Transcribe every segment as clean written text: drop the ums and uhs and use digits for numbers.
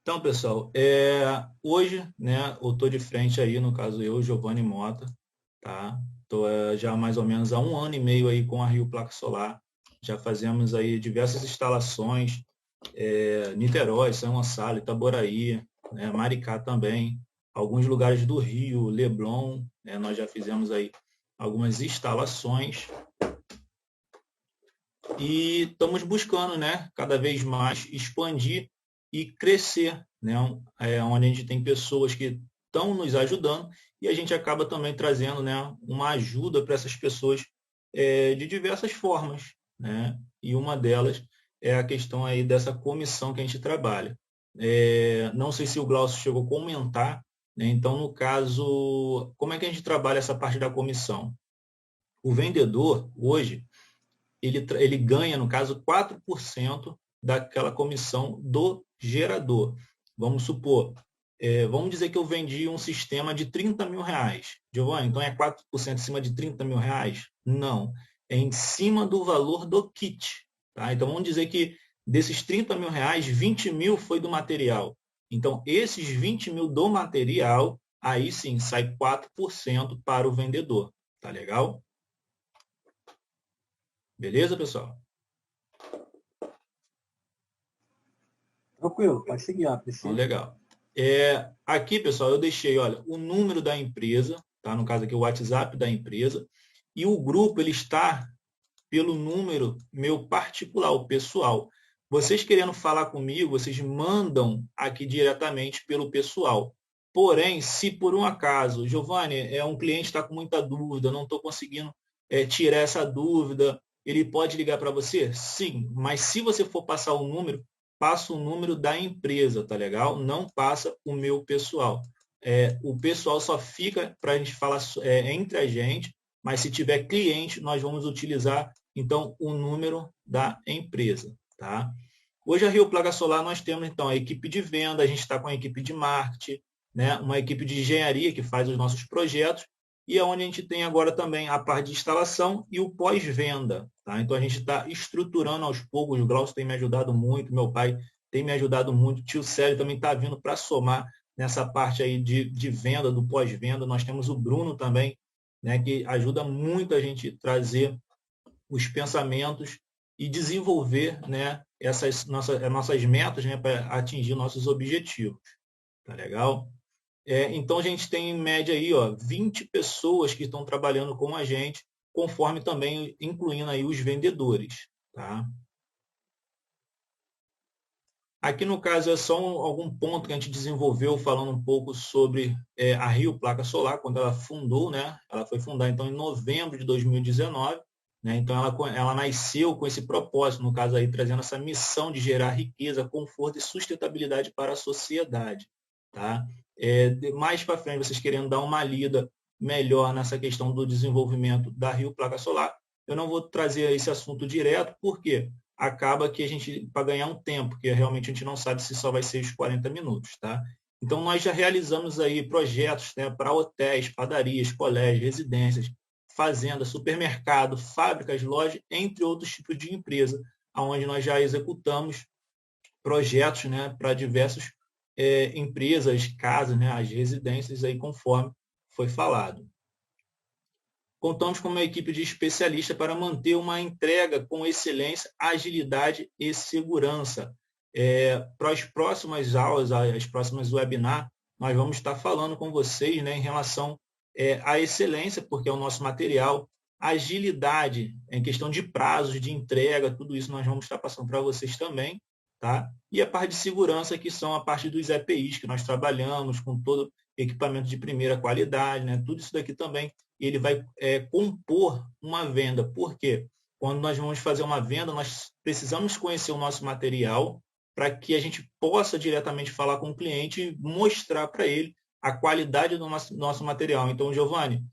Então, pessoal, hoje, né, eu estou de frente aí, no caso eu, Giovanni Mota, tá? Estou já mais ou menos há 1 ano e meio aí com a Rio Placa Solar. Já fazemos aí diversas instalações, Niterói, São Gonçalo, Itaboraí, né, Maricá também, alguns lugares do Rio, Leblon, né, nós já fizemos aí algumas instalações e estamos buscando, né, cada vez mais expandir e crescer, né, onde a gente tem pessoas que estão nos ajudando e a gente acaba também trazendo, né, uma ajuda para essas pessoas de diversas formas, né, e uma delas é a questão aí dessa comissão que a gente trabalha. Não sei se o Glaucio chegou a comentar, né, então no caso, como é que a gente trabalha essa parte da comissão? O vendedor, hoje, ele ganha, no caso, 4% daquela comissão do gerador. Vamos supor, vamos dizer que eu vendi um sistema de 30 mil reais. Giovanni, então é 4% em cima de 30 mil reais? Não, é em cima do valor do kit. Tá? Então vamos dizer que desses 30 mil reais, 20 mil foi do material. Então esses 20 mil do material, aí sim sai 4% para o vendedor. Tá legal? Beleza, pessoal? Tranquilo, pode seguir, Então, Priscila. legal. Aqui, pessoal, eu deixei, olha, o número da empresa, tá? No caso aqui, o WhatsApp da empresa, e o grupo, ele está pelo número meu particular, o pessoal. Vocês querendo falar comigo, vocês mandam aqui diretamente pelo pessoal. Porém, se por um acaso, Giovanni, um cliente está com muita dúvida, não estou conseguindo tirar essa dúvida, ele pode ligar para você? Sim, mas se você for passar o número, passa o número da empresa, tá legal? Não passa o meu pessoal. O pessoal só fica para a gente falar entre a gente, mas se tiver cliente, nós vamos utilizar, então, o número da empresa. Tá? Hoje, a Rio Placa Solar, nós temos, então, a equipe de venda, a gente está com a equipe de marketing, né? Uma equipe de engenharia que faz os nossos projetos, e é onde a gente tem agora também a parte de instalação e o pós-venda. Tá? Então, a gente está estruturando aos poucos, o Glaucio tem me ajudado muito, meu pai tem me ajudado muito, o tio Célio também está vindo para somar nessa parte aí de venda, do pós-venda. Nós temos o Bruno também, né, que ajuda muito a gente trazer os pensamentos e desenvolver, né, essas nossas metas, né, para atingir nossos objetivos. Tá legal? Então a gente tem em média aí, ó, 20 pessoas que estão trabalhando com a gente, conforme também incluindo aí os vendedores. Tá? Aqui no caso é só algum ponto que a gente desenvolveu falando um pouco sobre a Rio Placa Solar, quando ela fundou, né? Ela foi fundada então em novembro de 2019, né? Então ela nasceu com esse propósito, no caso aí trazendo essa missão de gerar riqueza, conforto e sustentabilidade para a sociedade, tá? Mais para frente, vocês querendo dar uma lida melhor nessa questão do desenvolvimento da Rio Placa Solar, eu não vou trazer esse assunto direto, por quê? Acaba que a gente, para ganhar um tempo, porque realmente a gente não sabe se só vai ser os 40 minutos, tá? Então, nós já realizamos aí projetos, né, para hotéis, padarias, colégios, residências, fazendas, supermercado, fábricas, lojas, entre outros tipos de empresa, onde nós já executamos projetos, né, para diversas empresas, casas, né, as residências, aí conforme foi falado. Contamos com uma equipe de especialistas para manter uma entrega com excelência, agilidade e segurança. Para as próximas aulas, as próximas webinars, nós vamos estar falando com vocês, né, em relação à excelência, porque é o nosso material, agilidade, em questão de prazos, de entrega, tudo isso nós vamos estar passando para vocês também. Tá? E a parte de segurança, que são a parte dos EPIs, que nós trabalhamos com todo equipamento de primeira qualidade, né? Tudo isso daqui também ele vai compor uma venda. Por quê? Quando nós vamos fazer uma venda, nós precisamos conhecer o nosso material para que a gente possa diretamente falar com o cliente e mostrar para ele a qualidade do nosso material. Então, Giovanni,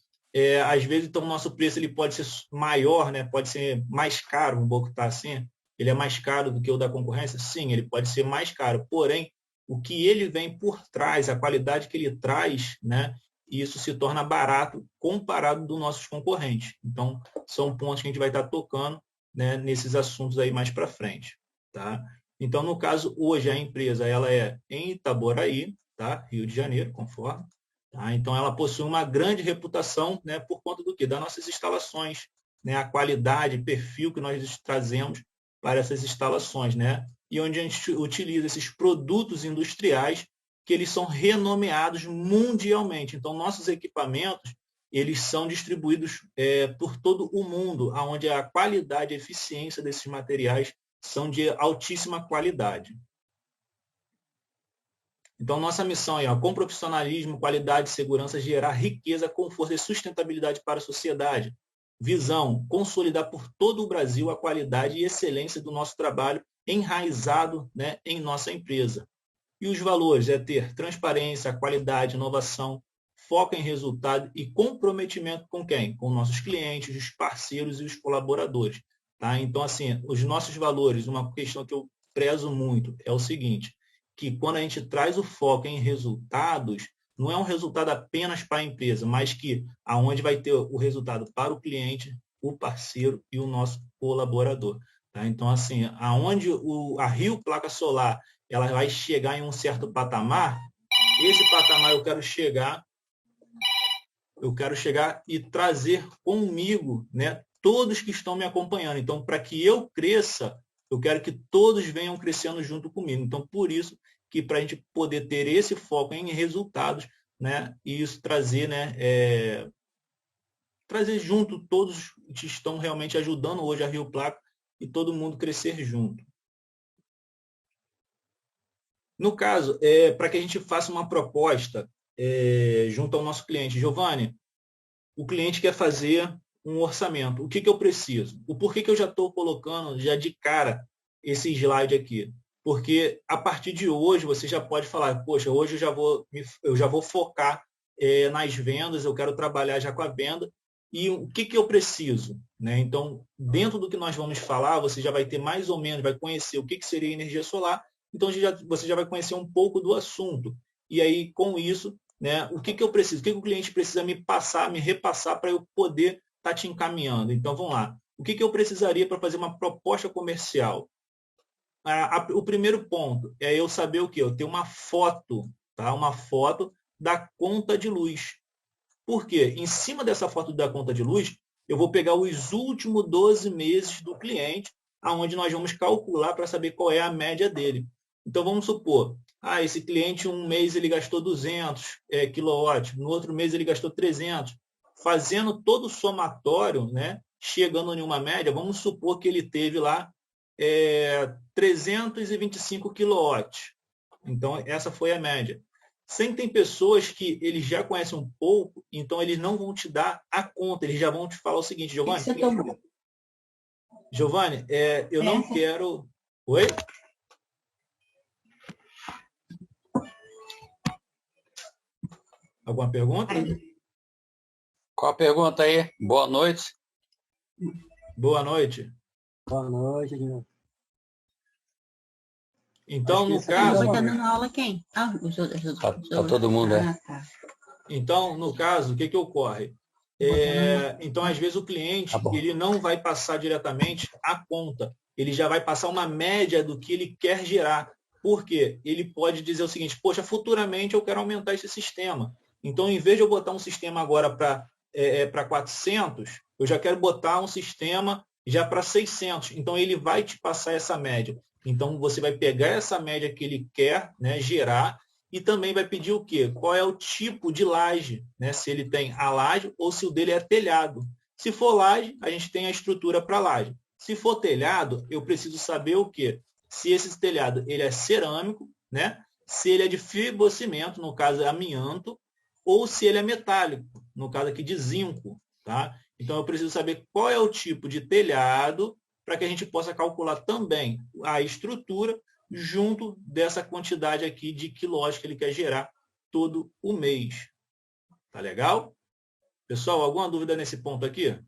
às vezes então, o nosso preço ele pode ser maior, né? Pode ser mais caro, vamos botar assim. Ele é mais caro do que o da concorrência? Sim, ele pode ser mais caro. Porém, o que ele vem por trás, a qualidade que ele traz, né? E isso se torna barato comparado dos nossos concorrentes. Então, são pontos que a gente vai estar tocando, né, nesses assuntos aí mais para frente. Tá? Então, no caso, hoje a empresa ela é em Itaboraí, tá? Rio de Janeiro, conforme. Tá? Então, ela possui uma grande reputação, né, por conta do quê? Das nossas instalações, né, a qualidade, perfil que nós trazemos para essas instalações, né? E onde a gente utiliza esses produtos industriais que eles são renomeados mundialmente. Então, nossos equipamentos, eles são distribuídos por todo o mundo, onde a qualidade e eficiência desses materiais são de altíssima qualidade. Então, nossa missão é, com profissionalismo, qualidade e segurança, gerar riqueza, conforto e sustentabilidade para a sociedade. Visão, consolidar por todo o Brasil a qualidade e excelência do nosso trabalho enraizado, né, em nossa empresa. E os valores é ter transparência, qualidade, inovação, foco em resultado e comprometimento com quem? Com nossos clientes, os parceiros e os colaboradores. Tá? Então, assim, os nossos valores, uma questão que eu prezo muito é o seguinte, que quando a gente traz o foco em resultados, não é um resultado apenas para a empresa, mas que aonde vai ter o resultado para o cliente, o parceiro e o nosso colaborador. Tá? Então, assim, aonde a Rio Placa Solar ela vai chegar em um certo patamar, esse patamar eu quero chegar e trazer comigo, né, todos que estão me acompanhando. Então, para que eu cresça, eu quero que todos venham crescendo junto comigo. Então, por isso que para a gente poder ter esse foco em resultados, né, e isso trazer, né, trazer junto todos que estão realmente ajudando hoje a Rio Placa e todo mundo crescer junto. No caso, para que a gente faça uma proposta junto ao nosso cliente, Giovanni, o cliente quer fazer um orçamento. O que, que eu preciso? O porquê que eu já estou colocando já de cara esse slide aqui? Porque a partir de hoje você já pode falar, poxa, hoje eu já vou focar nas vendas, eu quero trabalhar já com a venda. E o que, que eu preciso? Né? Então, dentro do que nós vamos falar, você já vai ter mais ou menos, vai conhecer o que, que seria energia solar. Então, você já vai conhecer um pouco do assunto. E aí, com isso, né, o que, que eu preciso? O que, que o cliente precisa me passar, me repassar para eu poder estar te encaminhando? Então, vamos lá. O que, que eu precisaria para fazer uma proposta comercial? O primeiro ponto é eu saber o quê? Eu ter uma foto, tá? Uma foto da conta de luz. Por quê? Em cima dessa foto da conta de luz, eu vou pegar os últimos 12 meses do cliente, aonde nós vamos calcular para saber qual é a média dele. Então, vamos supor, esse cliente, um mês ele gastou 200 quilowatts, no outro mês ele gastou 300. Fazendo todo o somatório, né, chegando em uma média, vamos supor que ele teve lá 325 quilowatts. Então, essa foi a média. Sempre tem pessoas que eles já conhecem um pouco, então eles não vão te dar a conta, eles já vão te falar o seguinte, Giovanni, Giovanni, eu não quero... Oi? Alguma pergunta? Qual a pergunta aí? Boa noite. Boa noite. Boa noite, Edinho. Então, no caso... Está dando aula quem? Tá todo mundo, Tá. Então, no caso, o que, que ocorre? Então, às vezes, o cliente ele não vai passar diretamente a conta. Ele já vai passar uma média do que ele quer gerar. Por quê? Ele pode dizer o seguinte, poxa, futuramente eu quero aumentar esse sistema. Então, em vez de eu botar um sistema agora para 400, eu já quero botar um sistema já para 600. Então, ele vai te passar essa média. Então, você vai pegar essa média que ele quer, né, gerar, e também vai pedir o quê? Qual é o tipo de laje, né? Se ele tem a laje ou se o dele é telhado. Se for laje, a gente tem a estrutura para laje. Se for telhado, eu preciso saber o quê? Se esse telhado ele é cerâmico, né? Se ele é de fibrocimento, no caso é amianto, ou se ele é metálico, no caso aqui de zinco. Tá? Então eu preciso saber qual é o tipo de telhado para que a gente possa calcular também a estrutura junto dessa quantidade aqui de quilowatts que ele quer gerar todo o mês. Tá legal? Pessoal, alguma dúvida nesse ponto aqui?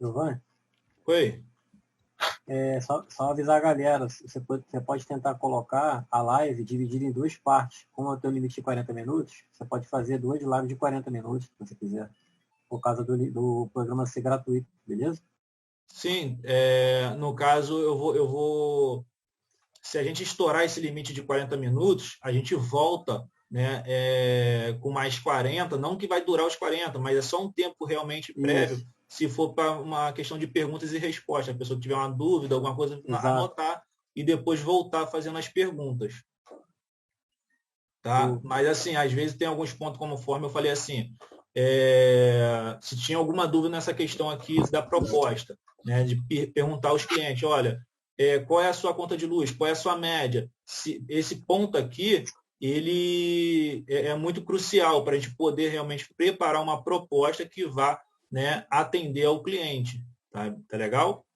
Giovanni? Oi? Só avisar a galera, você pode tentar colocar a live dividida em duas partes. Como eu tenho limite de 40 minutos, você pode fazer duas lives de 40 minutos, se você quiser. por causa do programa ser gratuito, beleza? Sim, no caso, se a gente estourar esse limite de 40 minutos, a gente volta, né, com mais 40, não que vai durar os 40, mas é só um tempo realmente prévio, Isso. se for para uma questão de perguntas e respostas. A pessoa que tiver uma dúvida, alguma coisa, Exato. anotar e depois voltar fazendo as perguntas. Tá? Mas, assim, às vezes tem alguns pontos, conforme eu falei assim, se tinha alguma dúvida nessa questão aqui da proposta, né, de perguntar aos clientes, olha, qual é a sua conta de luz, qual é a sua média? Esse ponto aqui, ele é muito crucial para a gente poder realmente preparar uma proposta que vá, né, atender ao cliente. Tá legal?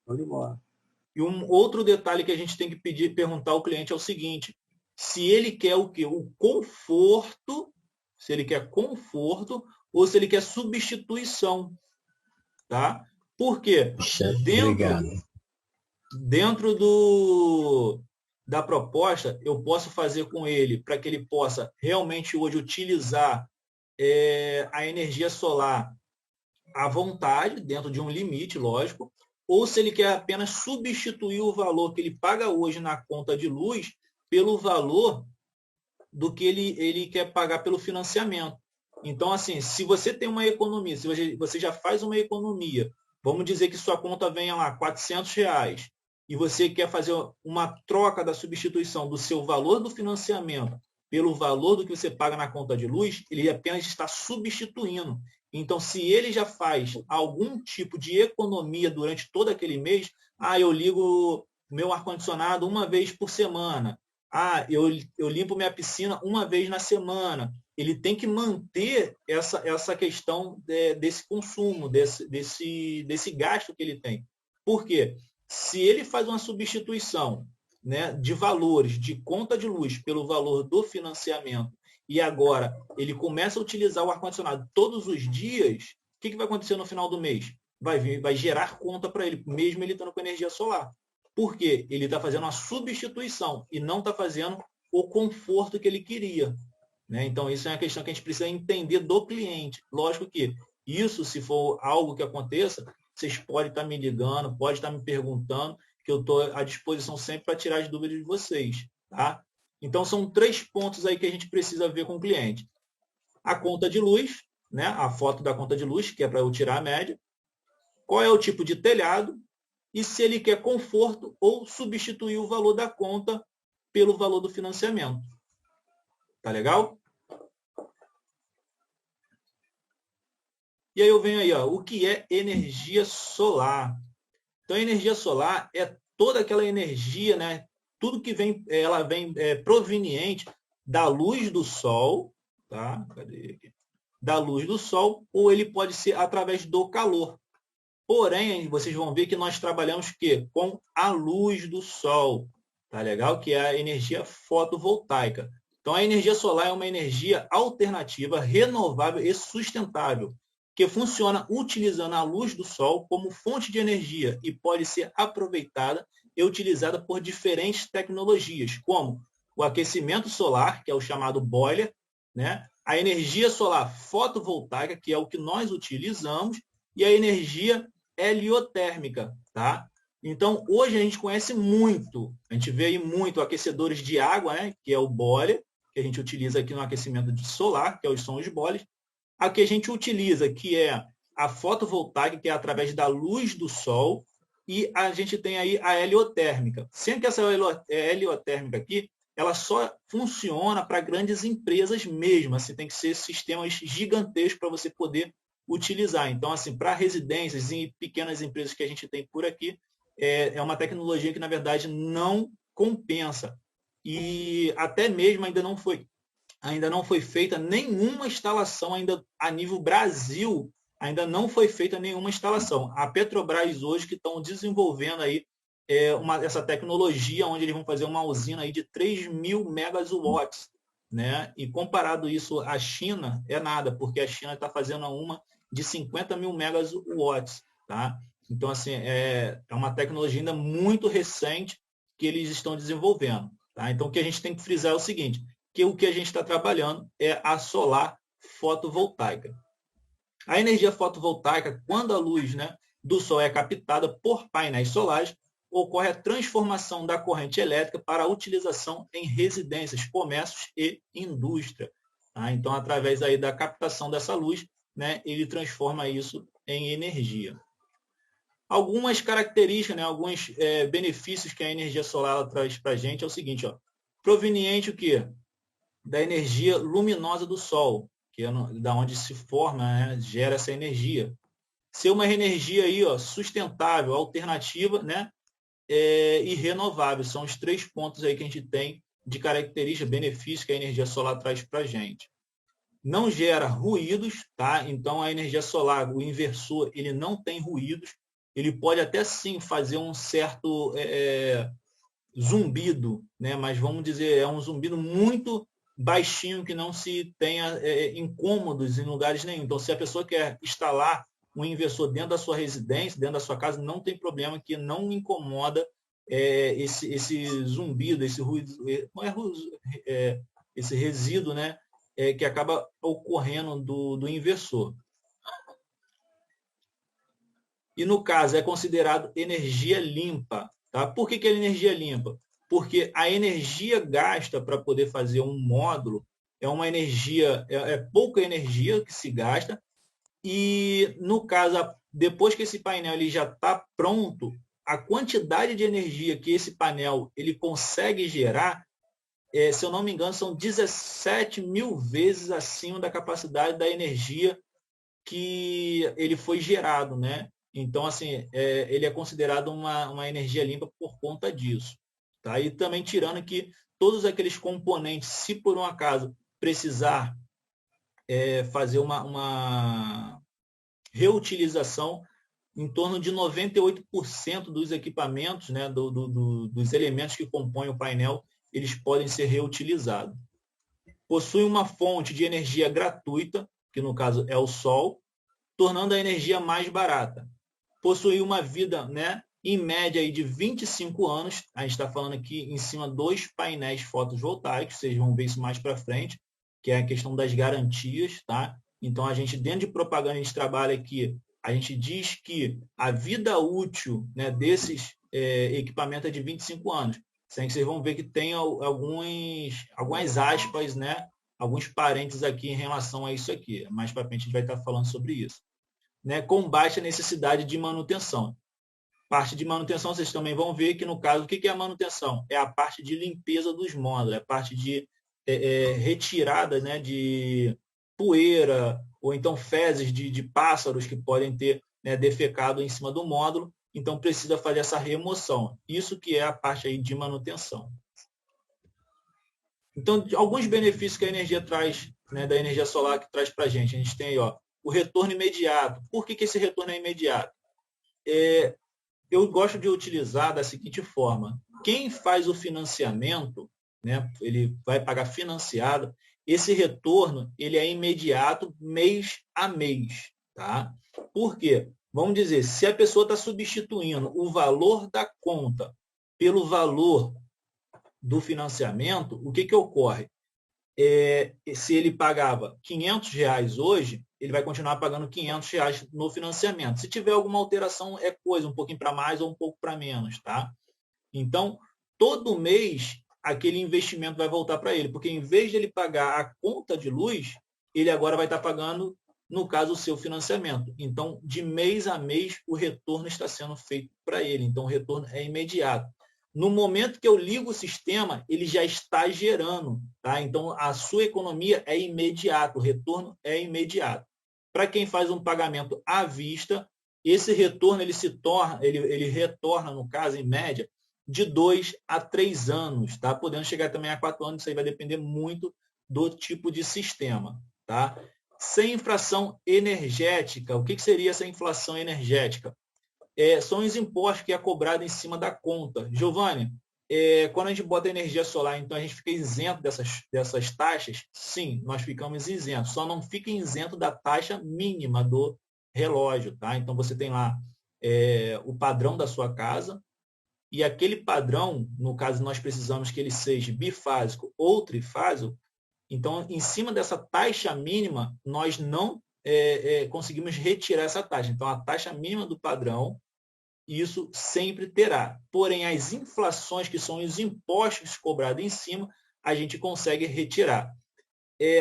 Show de bola. E um outro detalhe que a gente tem que perguntar ao cliente é o seguinte: se ele quer o quê? O conforto, se ele quer conforto ou se ele quer substituição. Tá? Por quê? Dentro da proposta, eu posso fazer com ele para que ele possa realmente hoje utilizar a energia solar à vontade, dentro de um limite, lógico, ou se ele quer apenas substituir o valor que ele paga hoje na conta de luz pelo valor do que ele quer pagar pelo financiamento. Então, assim, se você tem uma economia, se você já faz uma economia, vamos dizer que sua conta venha lá R$400, e você quer fazer uma troca da substituição do seu valor do financiamento pelo valor do que você paga na conta de luz, ele apenas está substituindo. Então, se ele já faz algum tipo de economia durante todo aquele mês, eu ligo meu ar-condicionado uma vez por semana, eu limpo minha piscina uma vez na semana. Ele tem que manter essa questão desse consumo, desse gasto que ele tem. Por quê? Se ele faz uma substituição, né, de valores de conta de luz pelo valor do financiamento e agora ele começa a utilizar o ar-condicionado todos os dias, o que vai acontecer no final do mês? Vai gerar conta para ele, mesmo ele estando com energia solar. Por quê? Ele está fazendo uma substituição e não está fazendo o conforto que ele queria. Né? Então, isso é uma questão que a gente precisa entender do cliente. Lógico que isso, se for algo que aconteça, vocês podem estar me ligando, podem estar me perguntando, que eu estou à disposição sempre para tirar as dúvidas de vocês. Tá? Então, são 3 pontos aí que a gente precisa ver com o cliente. A conta de luz, né? A foto da conta de luz, que é para eu tirar a média. Qual é o tipo de telhado? E se ele quer conforto ou substituir o valor da conta pelo valor do financiamento. Tá legal? E aí eu venho aí, o que é energia solar? Então, a energia solar é toda aquela energia, né? Tudo que vem, ela vem proveniente da luz do sol, tá? Cadê aqui? Da luz do sol, ou ele pode ser através do calor. Porém, vocês vão ver que nós trabalhamos com a luz do sol, tá legal? Que é a energia fotovoltaica. Então, a energia solar é uma energia alternativa, renovável e sustentável, que funciona utilizando a luz do sol como fonte de energia e pode ser aproveitada e utilizada por diferentes tecnologias, como o aquecimento solar, que é o chamado boiler, né? A energia solar fotovoltaica, que é o que nós utilizamos, e a energia heliotérmica, tá? Então, hoje a gente conhece muito, a gente vê aí muito aquecedores de água, né, que é o boiler, que a gente utiliza aqui no aquecimento de solar, que são os boilers. A que a gente utiliza, que é a fotovoltaica, que é através da luz do sol, e a gente tem aí a heliotérmica. Sendo que essa heliotérmica aqui, ela só funciona para grandes empresas mesmo, assim, tem que ser sistemas gigantescos para você poder utilizar. Então, assim, para residências e pequenas empresas que a gente tem por aqui, é uma tecnologia que, na verdade, não compensa. E até mesmo ainda não foi feita nenhuma instalação ainda a nível Brasil, ainda não foi feita nenhuma instalação. A Petrobras hoje que estão desenvolvendo aí essa tecnologia, onde eles vão fazer uma usina aí de 3.000 megawatts, né? E comparado isso à China, é nada, porque a China está fazendo uma de 50.000 megawatts, tá? Então, assim, é uma tecnologia ainda muito recente que eles estão desenvolvendo, tá? Então, o que a gente tem que frisar é o seguinte: que o que a gente está trabalhando é a solar fotovoltaica. A energia fotovoltaica, quando a luz, né, do sol é captada por painéis solares, ocorre a transformação da corrente elétrica para a utilização em residências, comércios e indústria. Tá? Então, através aí da captação dessa luz, né, ele transforma isso em energia. Algumas características, né, alguns benefícios que a energia solar traz para a gente é o seguinte, ó, proveniente o quê? Da energia luminosa do sol, que é da onde se forma, né, gera essa energia. Ser uma energia aí, ó, sustentável, alternativa, né, e renovável. São os 3 pontos aí que a gente tem de característica, benefício que a energia solar traz para a gente. Não gera ruídos, tá? Então a energia solar, o inversor, ele não tem ruídos. Ele pode até sim fazer um certo zumbido, né? Mas vamos dizer, é um zumbido muito baixinho que não se tenha incômodos em lugares nenhum. Então, se a pessoa quer instalar um inversor dentro da sua residência, dentro da sua casa, não tem problema, que não incomoda esse zumbido, esse ruído, esse resíduo, né, que acaba ocorrendo do inversor. E no caso é considerado energia limpa. Tá? Por que é energia limpa? Porque a energia gasta para poder fazer um módulo é uma energia, pouca energia que se gasta, e no caso, depois que esse painel ele já está pronto, a quantidade de energia que esse painel ele consegue gerar, se eu não me engano, são 17 mil vezes acima da capacidade da energia que ele foi gerado, né? Então, assim, ele é considerado uma energia limpa por conta disso. Tá? E também tirando que todos aqueles componentes, se por um acaso precisar fazer uma reutilização, em torno de 98% dos equipamentos, né, dos elementos que compõem o painel, eles podem ser reutilizados. Possui uma fonte de energia gratuita, que no caso é o sol, tornando a energia mais barata. Possui uma vida, né, em média aí de 25 anos, a gente está falando aqui em cima dos painéis fotovoltaicos, vocês vão ver isso mais para frente, que é a questão das garantias, tá? Então, a gente, dentro de propaganda, a gente trabalha aqui, a gente diz que a vida útil, né, desses equipamentos é de 25 anos. Vocês vão ver que tem algumas aspas, né, alguns parênteses aqui em relação a isso aqui. Mais para frente a gente vai estar falando sobre isso. Né, com baixa necessidade de manutenção. Parte de manutenção, vocês também vão ver que, no caso, o que é a manutenção? É a parte de limpeza dos módulos, é a parte de retirada, né, de poeira, ou então fezes de pássaros que podem ter, né, defecado em cima do módulo, então precisa fazer essa remoção. Isso que é a parte aí de manutenção. Então, alguns benefícios que a energia traz, né, da energia solar que traz para a gente. A gente tem aí, ó, o retorno imediato. Por que esse retorno é imediato? Eu gosto de utilizar da seguinte forma. Quem faz o financiamento, né, ele vai pagar financiado, esse retorno ele é imediato, mês a mês. Tá? Por quê? Vamos dizer, se a pessoa está substituindo o valor da conta pelo valor do financiamento, o que ocorre? Se ele pagava R$500 hoje, ele vai continuar pagando R$500 no financiamento. Se tiver alguma alteração, é coisa, um pouquinho para mais ou um pouco para menos. Tá? Então, todo mês, aquele investimento vai voltar para ele, porque em vez de ele pagar a conta de luz, ele agora vai estar pagando, no caso, o seu financiamento. Então, de mês a mês, o retorno está sendo feito para ele. Então, o retorno é imediato. No momento que eu ligo o sistema, ele já está gerando. Tá? Então, a sua economia é imediata, o retorno é imediato. Para quem faz um pagamento à vista, esse retorno ele retorna, no caso, em média, de 2 a 3 anos, tá? Podendo chegar também a 4 anos, isso aí vai depender muito do tipo de sistema. Tá? Sem inflação energética, o que seria essa inflação energética? São os impostos que é cobrado em cima da conta. Giovanni, quando a gente bota energia solar, então a gente fica isento dessas taxas? Sim, nós ficamos isentos. Só não fica isento da taxa mínima do relógio. Tá? Então você tem lá o padrão da sua casa, e aquele padrão, no caso nós precisamos que ele seja bifásico ou trifásico, Então, em cima dessa taxa mínima, nós não conseguimos retirar essa taxa. Então, a taxa mínima do padrão, isso sempre terá. Porém, as inflações, que são os impostos cobrados em cima, a gente consegue retirar.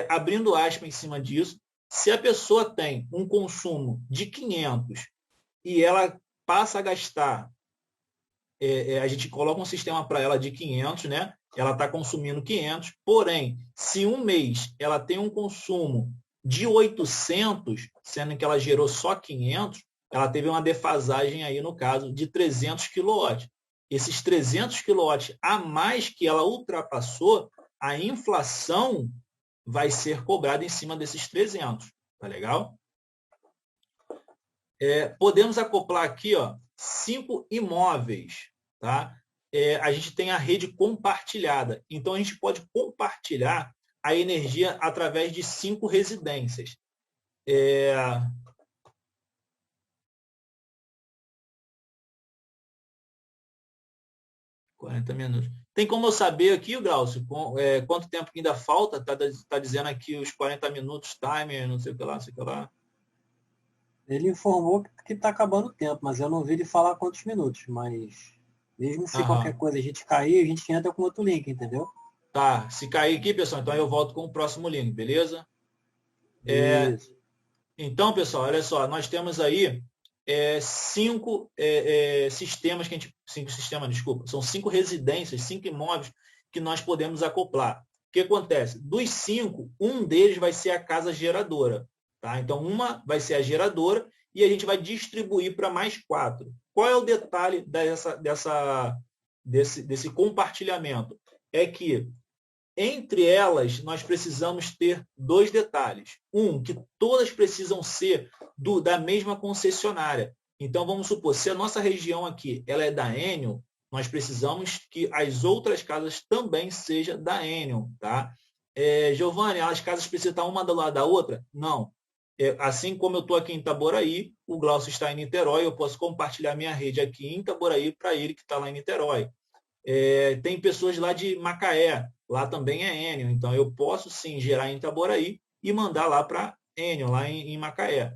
Abrindo aspas em cima disso, se a pessoa tem um consumo de 500 e ela passa a gastar, a gente coloca um sistema para ela de 500, né? Ela está consumindo 500, porém, se um mês ela tem um consumo de 800, sendo que ela gerou só 500, ela teve uma defasagem aí, no caso, de 300 kW. Esses 300 kW a mais que ela ultrapassou, a inflação vai ser cobrada em cima desses 300. Tá legal? Podemos acoplar aqui, ó, 5 imóveis. Tá? A gente tem a rede compartilhada. Então, a gente pode compartilhar a energia através de 5 residências. 40 minutos. Tem como eu saber aqui, Glaucio, quanto tempo ainda falta? Está dizendo aqui os 40 minutos, timer, não sei o que lá, não sei o que lá. Ele informou que está acabando o tempo, mas eu não vi ele falar quantos minutos. Mas mesmo se qualquer coisa a gente cair, a gente entra com outro link, entendeu? Tá, se cair aqui, pessoal, então eu volto com o próximo link, beleza? Então, pessoal, olha só, nós temos aí 5 sistemas que a gente... 5 sistemas, desculpa. São 5 residências, 5 imóveis que nós podemos acoplar. O que acontece? Dos 5, um deles vai ser a casa geradora. Tá? Então, uma vai ser a geradora e a gente vai distribuir para mais 4. Qual é o detalhe desse compartilhamento? É que entre elas, nós precisamos ter 2 detalhes. Que todas precisam ser da mesma concessionária. Então, vamos supor, se a nossa região aqui ela é da Enel, nós precisamos que as outras casas também sejam da Enel. Tá? Giovanni, as casas precisam estar uma do lado da outra? Não. Assim como eu estou aqui em Itaboraí, o Glaucio está em Niterói, eu posso compartilhar minha rede aqui em Itaboraí para ele que está lá em Niterói. Tem pessoas lá de Macaé, lá também é Enel, então eu posso sim gerar em Itaboraí e mandar lá para Enel, lá em Macaé.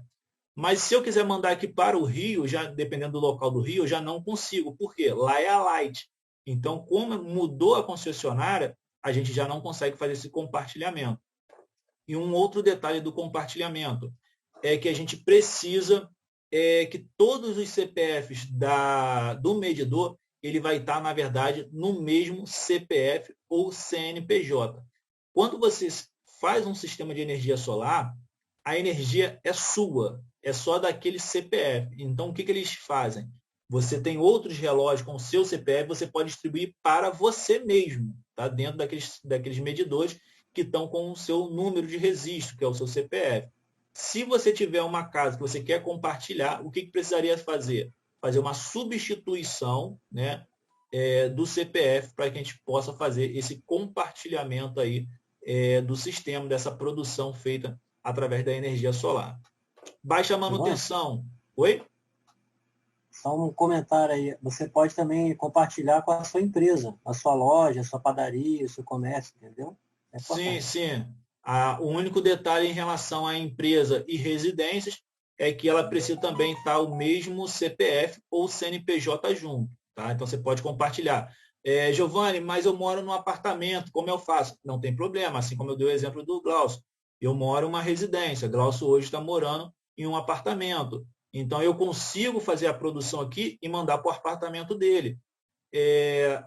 Mas se eu quiser mandar aqui para o Rio, já dependendo do local do Rio, eu já não consigo. Por quê? Lá é a Light. Então, como mudou a concessionária, a gente já não consegue fazer esse compartilhamento. E um outro detalhe do compartilhamento é que a gente precisa que todos os CPFs do medidor ele vai estar, na verdade, no mesmo CPF ou CNPJ. Quando você faz um sistema de energia solar, a energia é sua, é só daquele CPF. Então, o que eles fazem? Você tem outros relógios com o seu CPF, você pode distribuir para você mesmo, tá? Dentro daqueles medidores que estão com o seu número de registro, que é o seu CPF. Se você tiver uma casa que você quer compartilhar, o que precisaria fazer? Fazer uma substituição, né, do CPF para que a gente possa fazer esse compartilhamento aí, do sistema, dessa produção feita através da energia solar. Baixa manutenção. Oi? Só um comentário aí. Você pode também compartilhar com a sua empresa, a sua loja, a sua padaria, o seu comércio, entendeu? Sim, sim. O único detalhe em relação à empresa e residências é que ela precisa também estar o mesmo CPF ou CNPJ junto. Tá? Então, você pode compartilhar. Giovanni, mas eu moro num apartamento, como eu faço? Não tem problema, assim como eu dei o exemplo do Glaucio. Eu moro em uma residência, Glaucio hoje está morando em um apartamento. Então, eu consigo fazer a produção aqui e mandar para o apartamento dele.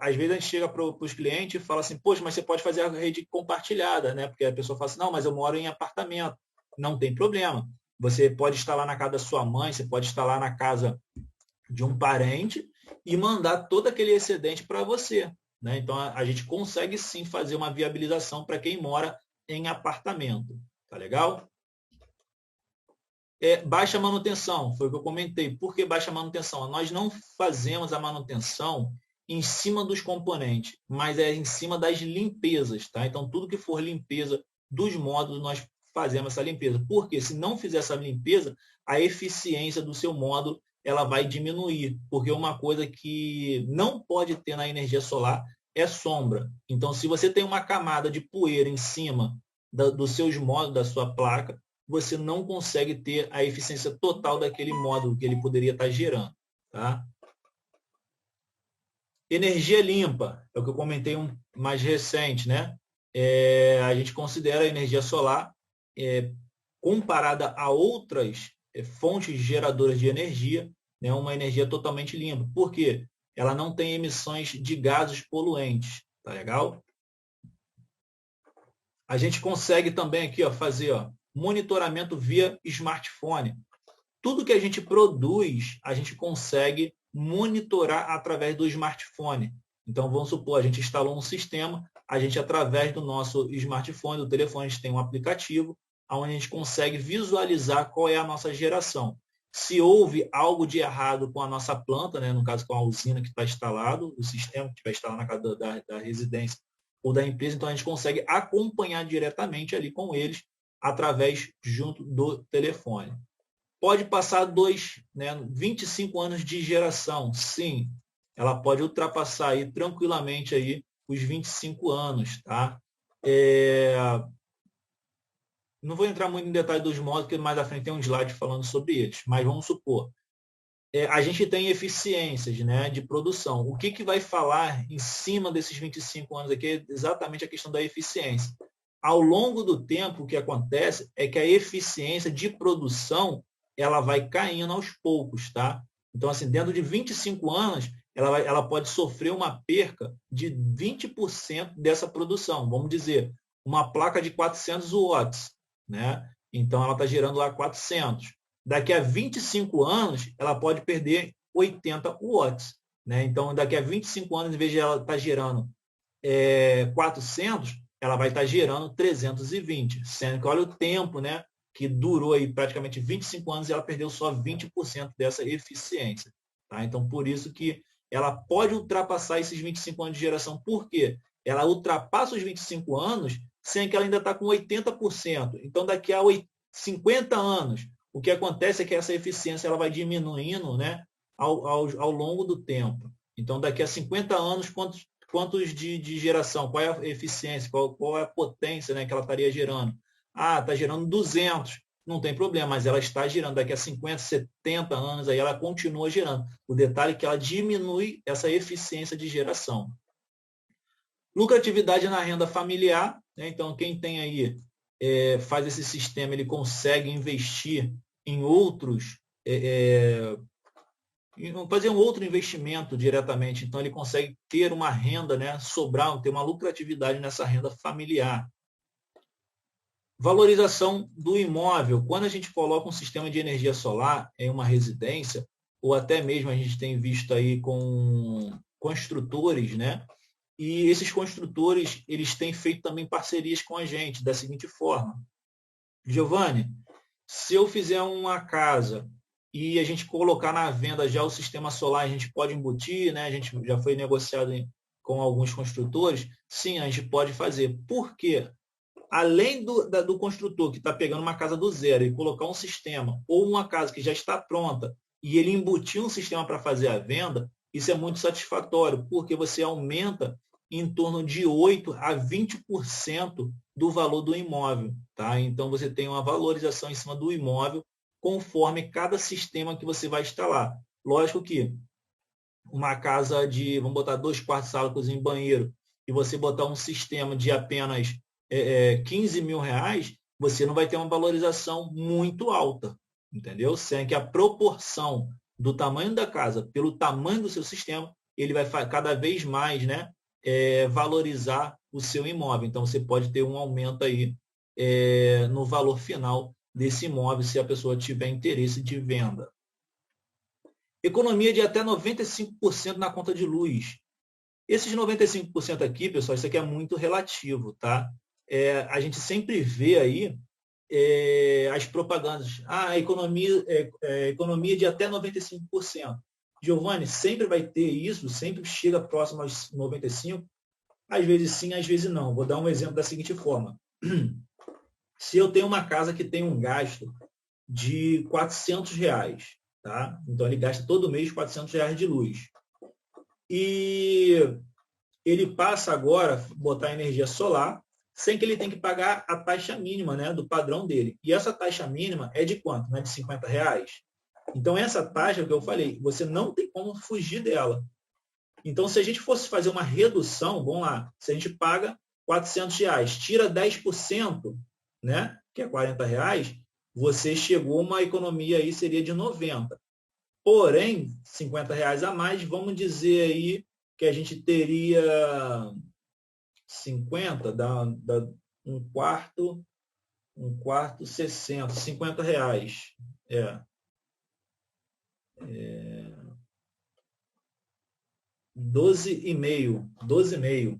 Às vezes a gente chega para os clientes e fala assim, poxa, mas você pode fazer a rede compartilhada, né? Porque a pessoa fala assim, não, mas eu moro em apartamento. Não tem problema. Você pode estar lá na casa da sua mãe, você pode estar lá na casa de um parente e mandar todo aquele excedente para você. Né? Então, a gente consegue sim fazer uma viabilização para quem mora em apartamento. Tá legal? Baixa manutenção, foi o que eu comentei. Por que baixa manutenção? Nós não fazemos a manutenção em cima dos componentes, mas é em cima das limpezas. Tá? Então, tudo que for limpeza dos módulos, nós fazemos essa limpeza. Porque se não fizer essa limpeza, a eficiência do seu módulo ela vai diminuir. Porque uma coisa que não pode ter na energia solar é sombra. Então, se você tem uma camada de poeira em cima dos seus módulos, da sua placa, você não consegue ter a eficiência total daquele módulo que ele poderia estar gerando. Tá? Energia limpa, é o que eu comentei mais recente, né? A gente considera a energia solar, comparada a outras fontes geradoras de energia, né, uma energia totalmente limpa. Por quê? Ela não tem emissões de gases poluentes. Tá legal? A gente consegue também aqui fazer monitoramento via smartphone. Tudo que a gente produz, a gente consegue monitorar através do smartphone. Então, vamos supor, a gente instalou um sistema, a gente, através do nosso smartphone, do telefone, a gente tem um aplicativo, onde a gente consegue visualizar qual é a nossa geração. Se houve algo de errado com a nossa planta, né, no caso com a usina que está instalado, o sistema que estiver instalado na casa da residência ou da empresa, então a gente consegue acompanhar diretamente ali com eles, através junto do telefone. Pode passar 25 anos de geração, sim, ela pode ultrapassar aí tranquilamente aí os 25 anos, tá? Não vou entrar muito em detalhe dos módulos, porque mais à frente tem um slide falando sobre eles, mas vamos supor, a gente tem eficiências, né, de produção. O que vai falar em cima desses 25 anos aqui é exatamente a questão da eficiência. Ao longo do tempo, o que acontece é que a eficiência de produção ela vai caindo aos poucos, tá? Então, assim, dentro de 25 anos, ela pode sofrer uma perca de 20% dessa produção. Vamos dizer, uma placa de 400 watts, né? Então, ela está gerando lá 400. Daqui a 25 anos, ela pode perder 80 watts, né? Então, daqui a 25 anos, em vez de ela estar gerando 400, ela vai estar gerando 320, sendo que olha o tempo, né, que durou aí praticamente 25 anos e ela perdeu só 20% dessa eficiência. Tá? Então, por isso que ela pode ultrapassar esses 25 anos de geração. Por quê? Ela ultrapassa os 25 anos sem que ela ainda está com 80%. Então, daqui a 50 anos, o que acontece é que essa eficiência ela vai diminuindo, né, ao longo do tempo. Então, daqui a 50 anos, quantos de geração? Qual é a eficiência? Qual é a potência, né, que ela estaria gerando? Está gerando 200. Não tem problema, mas ela está gerando daqui a 50, 70 anos, aí ela continua gerando. O detalhe é que ela diminui essa eficiência de geração. Lucratividade na renda familiar, né? Então, quem tem aí, faz esse sistema, ele consegue investir em outros, fazer um outro investimento diretamente. Então, ele consegue ter uma renda, né, sobrar, ter uma lucratividade nessa renda familiar. Valorização do imóvel. Quando a gente coloca um sistema de energia solar em uma residência, ou até mesmo a gente tem visto aí com construtores, né? E esses construtores, eles têm feito também parcerias com a gente, da seguinte forma. Giovanni, se eu fizer uma casa e a gente colocar na venda já o sistema solar, a gente pode embutir, né? A gente já foi negociado com alguns construtores, sim, a gente pode fazer. Por quê? Além do construtor que está pegando uma casa do zero e colocar um sistema, ou uma casa que já está pronta, e ele embutir um sistema para fazer a venda, isso é muito satisfatório, porque você aumenta em torno de 8% a 20% do valor do imóvel. Tá? Então, você tem uma valorização em cima do imóvel conforme cada sistema que você vai instalar. Lógico que uma casa de, vamos botar 2 quartos, sala, cozinha e banheiro, e você botar um sistema de apenas 15 mil reais, você não vai ter uma valorização muito alta, entendeu? Sendo que a proporção do tamanho da casa pelo tamanho do seu sistema, ele vai cada vez mais, né, valorizar o seu imóvel. Então, você pode ter um aumento aí no valor final desse imóvel, se a pessoa tiver interesse de venda. Economia de até 95% na conta de luz. Esses 95% aqui, pessoal, isso aqui é muito relativo, tá? A gente sempre vê aí as propagandas. Economia de até 95%. Giovanni, sempre vai ter isso? Sempre chega próximo aos 95%? Às vezes sim, às vezes não. Vou dar um exemplo da seguinte forma. Se eu tenho uma casa que tem um gasto de R$400, tá? Então ele gasta todo mês R$400 de luz. E ele passa agora a botar energia solar, sem que ele tenha que pagar a taxa mínima, né, do padrão dele. E essa taxa mínima é de quanto? Né, de R$ 50. Então, essa taxa que eu falei, você não tem como fugir dela. Então, se a gente fosse fazer uma redução, vamos lá, se a gente paga R$ 400, tira 10%, né, que é R$ 40, você chegou a uma economia aí, seria de 90. Porém, R$ 50 a mais, vamos dizer aí que a gente teria 50, dá um quarto 60, R$ 50. É. 12,5.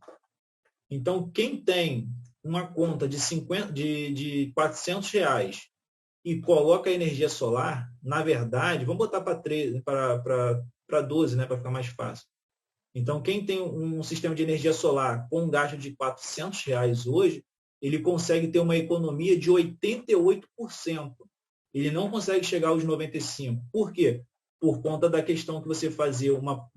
Então, quem tem uma conta de R$ 400 e coloca a energia solar, na verdade, vamos botar para 12, né, para ficar mais fácil. Então, quem tem um sistema de energia solar com um gasto de R$ 400 hoje, ele consegue ter uma economia de 88%. Ele não consegue chegar aos 95%. Por quê? Por conta da questão que você fazia uma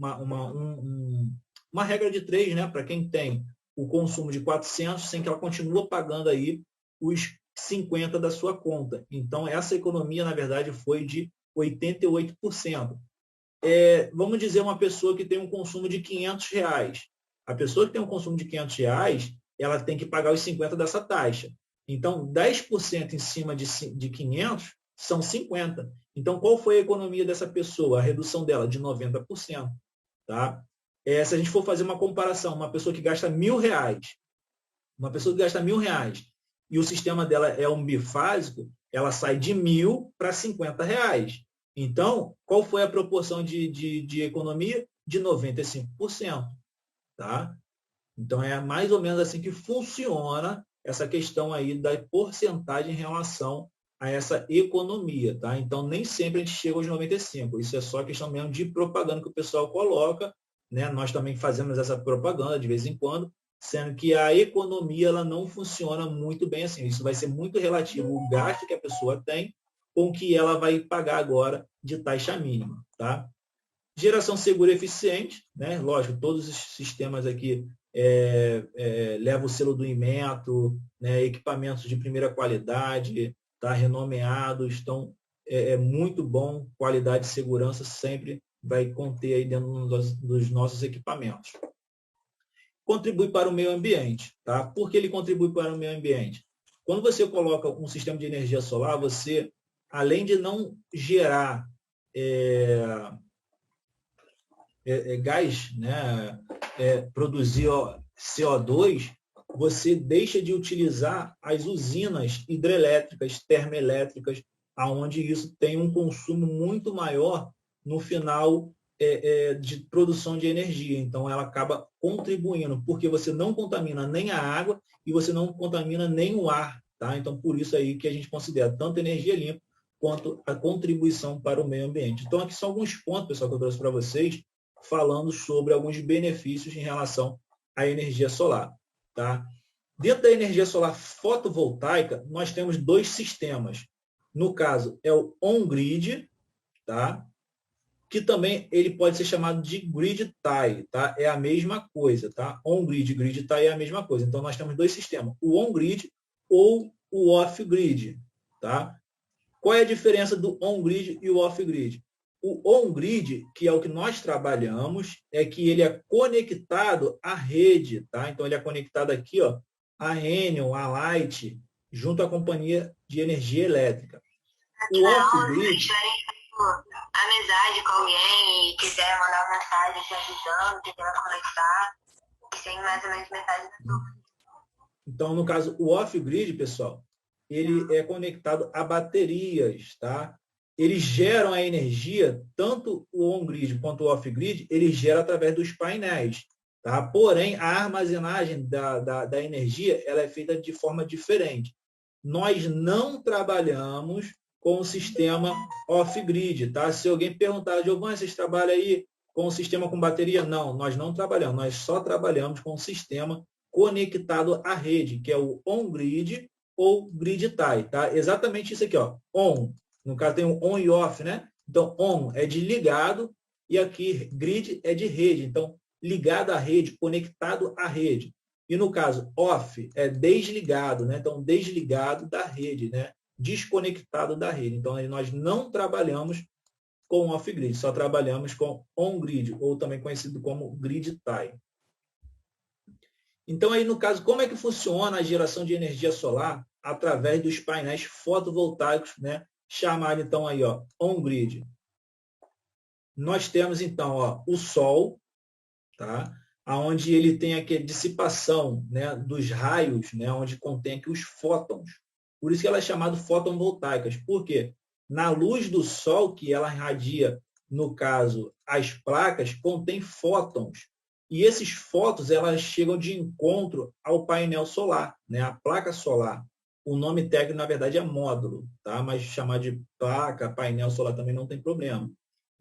regra de 3, né, para quem tem o consumo de 400, sem que ela continue pagando aí os 50 da sua conta. Então, essa economia, na verdade, foi de 88%. Vamos dizer uma pessoa que tem um consumo de R$ 500. A pessoa que tem um consumo de R$ 500, ela tem que pagar os 50 dessa taxa. Então, 10% em cima de 500 são 50. Então, qual foi a economia dessa pessoa? A redução dela de 90%. Tá? Se a gente for fazer uma comparação, uma pessoa que gasta R$ 1.000, e o sistema dela é um bifásico, ela sai de 1.000 para R$ 50. Então, qual foi a proporção de economia? De 95%. Tá? Então, é mais ou menos assim que funciona essa questão aí da porcentagem em relação a essa economia. Tá? Então, nem sempre a gente chega aos 95%. Isso é só questão mesmo de propaganda que o pessoal coloca. Né? Nós também fazemos essa propaganda de vez em quando, sendo que a economia ela não funciona muito bem assim. Isso vai ser muito relativo ao gasto que a pessoa tem com o que ela vai pagar agora de taxa mínima. Tá? Geração segura e eficiente, né? Lógico, todos os sistemas aqui levam o selo do Inmetro, né? Equipamentos de primeira qualidade, tá? Renomeados, então é muito bom, qualidade e segurança sempre vai conter aí dentro dos nossos equipamentos. Contribui para o meio ambiente. Tá? Por que ele contribui para o meio ambiente? Quando você coloca um sistema de energia solar, você, além de não gerar gás, né, produzir CO2, você deixa de utilizar as usinas hidrelétricas, termoelétricas, aonde isso tem um consumo muito maior no final de produção de energia. Então, ela acaba contribuindo, porque você não contamina nem a água e você não contamina nem o ar. Tá? Então, por isso aí que a gente considera tanto energia limpa quanto a contribuição para o meio ambiente. Então, aqui são alguns pontos, pessoal, que eu trouxe para vocês, falando sobre alguns benefícios em relação à energia solar. Tá? Dentro da energia solar fotovoltaica, nós temos dois sistemas. No caso, é o on-grid, tá? Que também ele pode ser chamado de grid tie, tá? É a mesma coisa, tá? On-grid e grid tie é a mesma coisa. Então, nós temos dois sistemas, o on-grid ou o off-grid, tá? Qual é a diferença do on-grid e o off-grid? O on-grid, que é o que nós trabalhamos, é que ele é conectado à rede, tá? Então, ele é conectado aqui, ó, à Enel, à Light, junto à companhia de energia elétrica. O off-grid... amizade com alguém e quiser mandar uma mensagem te avisando, quiser conectar, tem mais ou menos metade da dúvida. Então, no caso, o off-grid, pessoal, ele é conectado a baterias, tá? Eles geram a energia, tanto o on-grid quanto o off-grid, ele gera através dos painéis, tá? Porém, a armazenagem da energia, ela é feita de forma diferente. Nós não trabalhamos com o sistema off-grid, tá? Se alguém perguntar, Giovanni, vocês trabalham aí com o sistema com bateria? Não, nós não trabalhamos, nós só trabalhamos com o sistema conectado à rede, que é o on-grid ou grid tie, tá? Exatamente isso aqui, ó, on, no caso tem o on e off, né? Então, on é de ligado e aqui grid é de rede, então ligado à rede, conectado à rede. E no caso off é desligado, né? Então desligado da rede, né? Desconectado da rede. Então aí nós não trabalhamos com off-grid, só trabalhamos com on-grid, ou também conhecido como grid tie. Então aí no caso, como é que funciona a geração de energia solar? Através dos painéis fotovoltaicos, né? Chamado então aí, ó, on-grid. Nós temos então, ó, o sol, tá? Onde ele tem aqui a dissipação, né, dos raios, né, onde contém aqui os fótons. Por isso que ela é chamada fotovoltaicas. Por quê? Na luz do sol que ela irradia, no caso, as placas, contém fótons. E esses fótons, elas chegam de encontro ao painel solar, né, a placa solar. O nome técnico, na verdade, é módulo, tá? Mas chamar de placa, painel solar também não tem problema.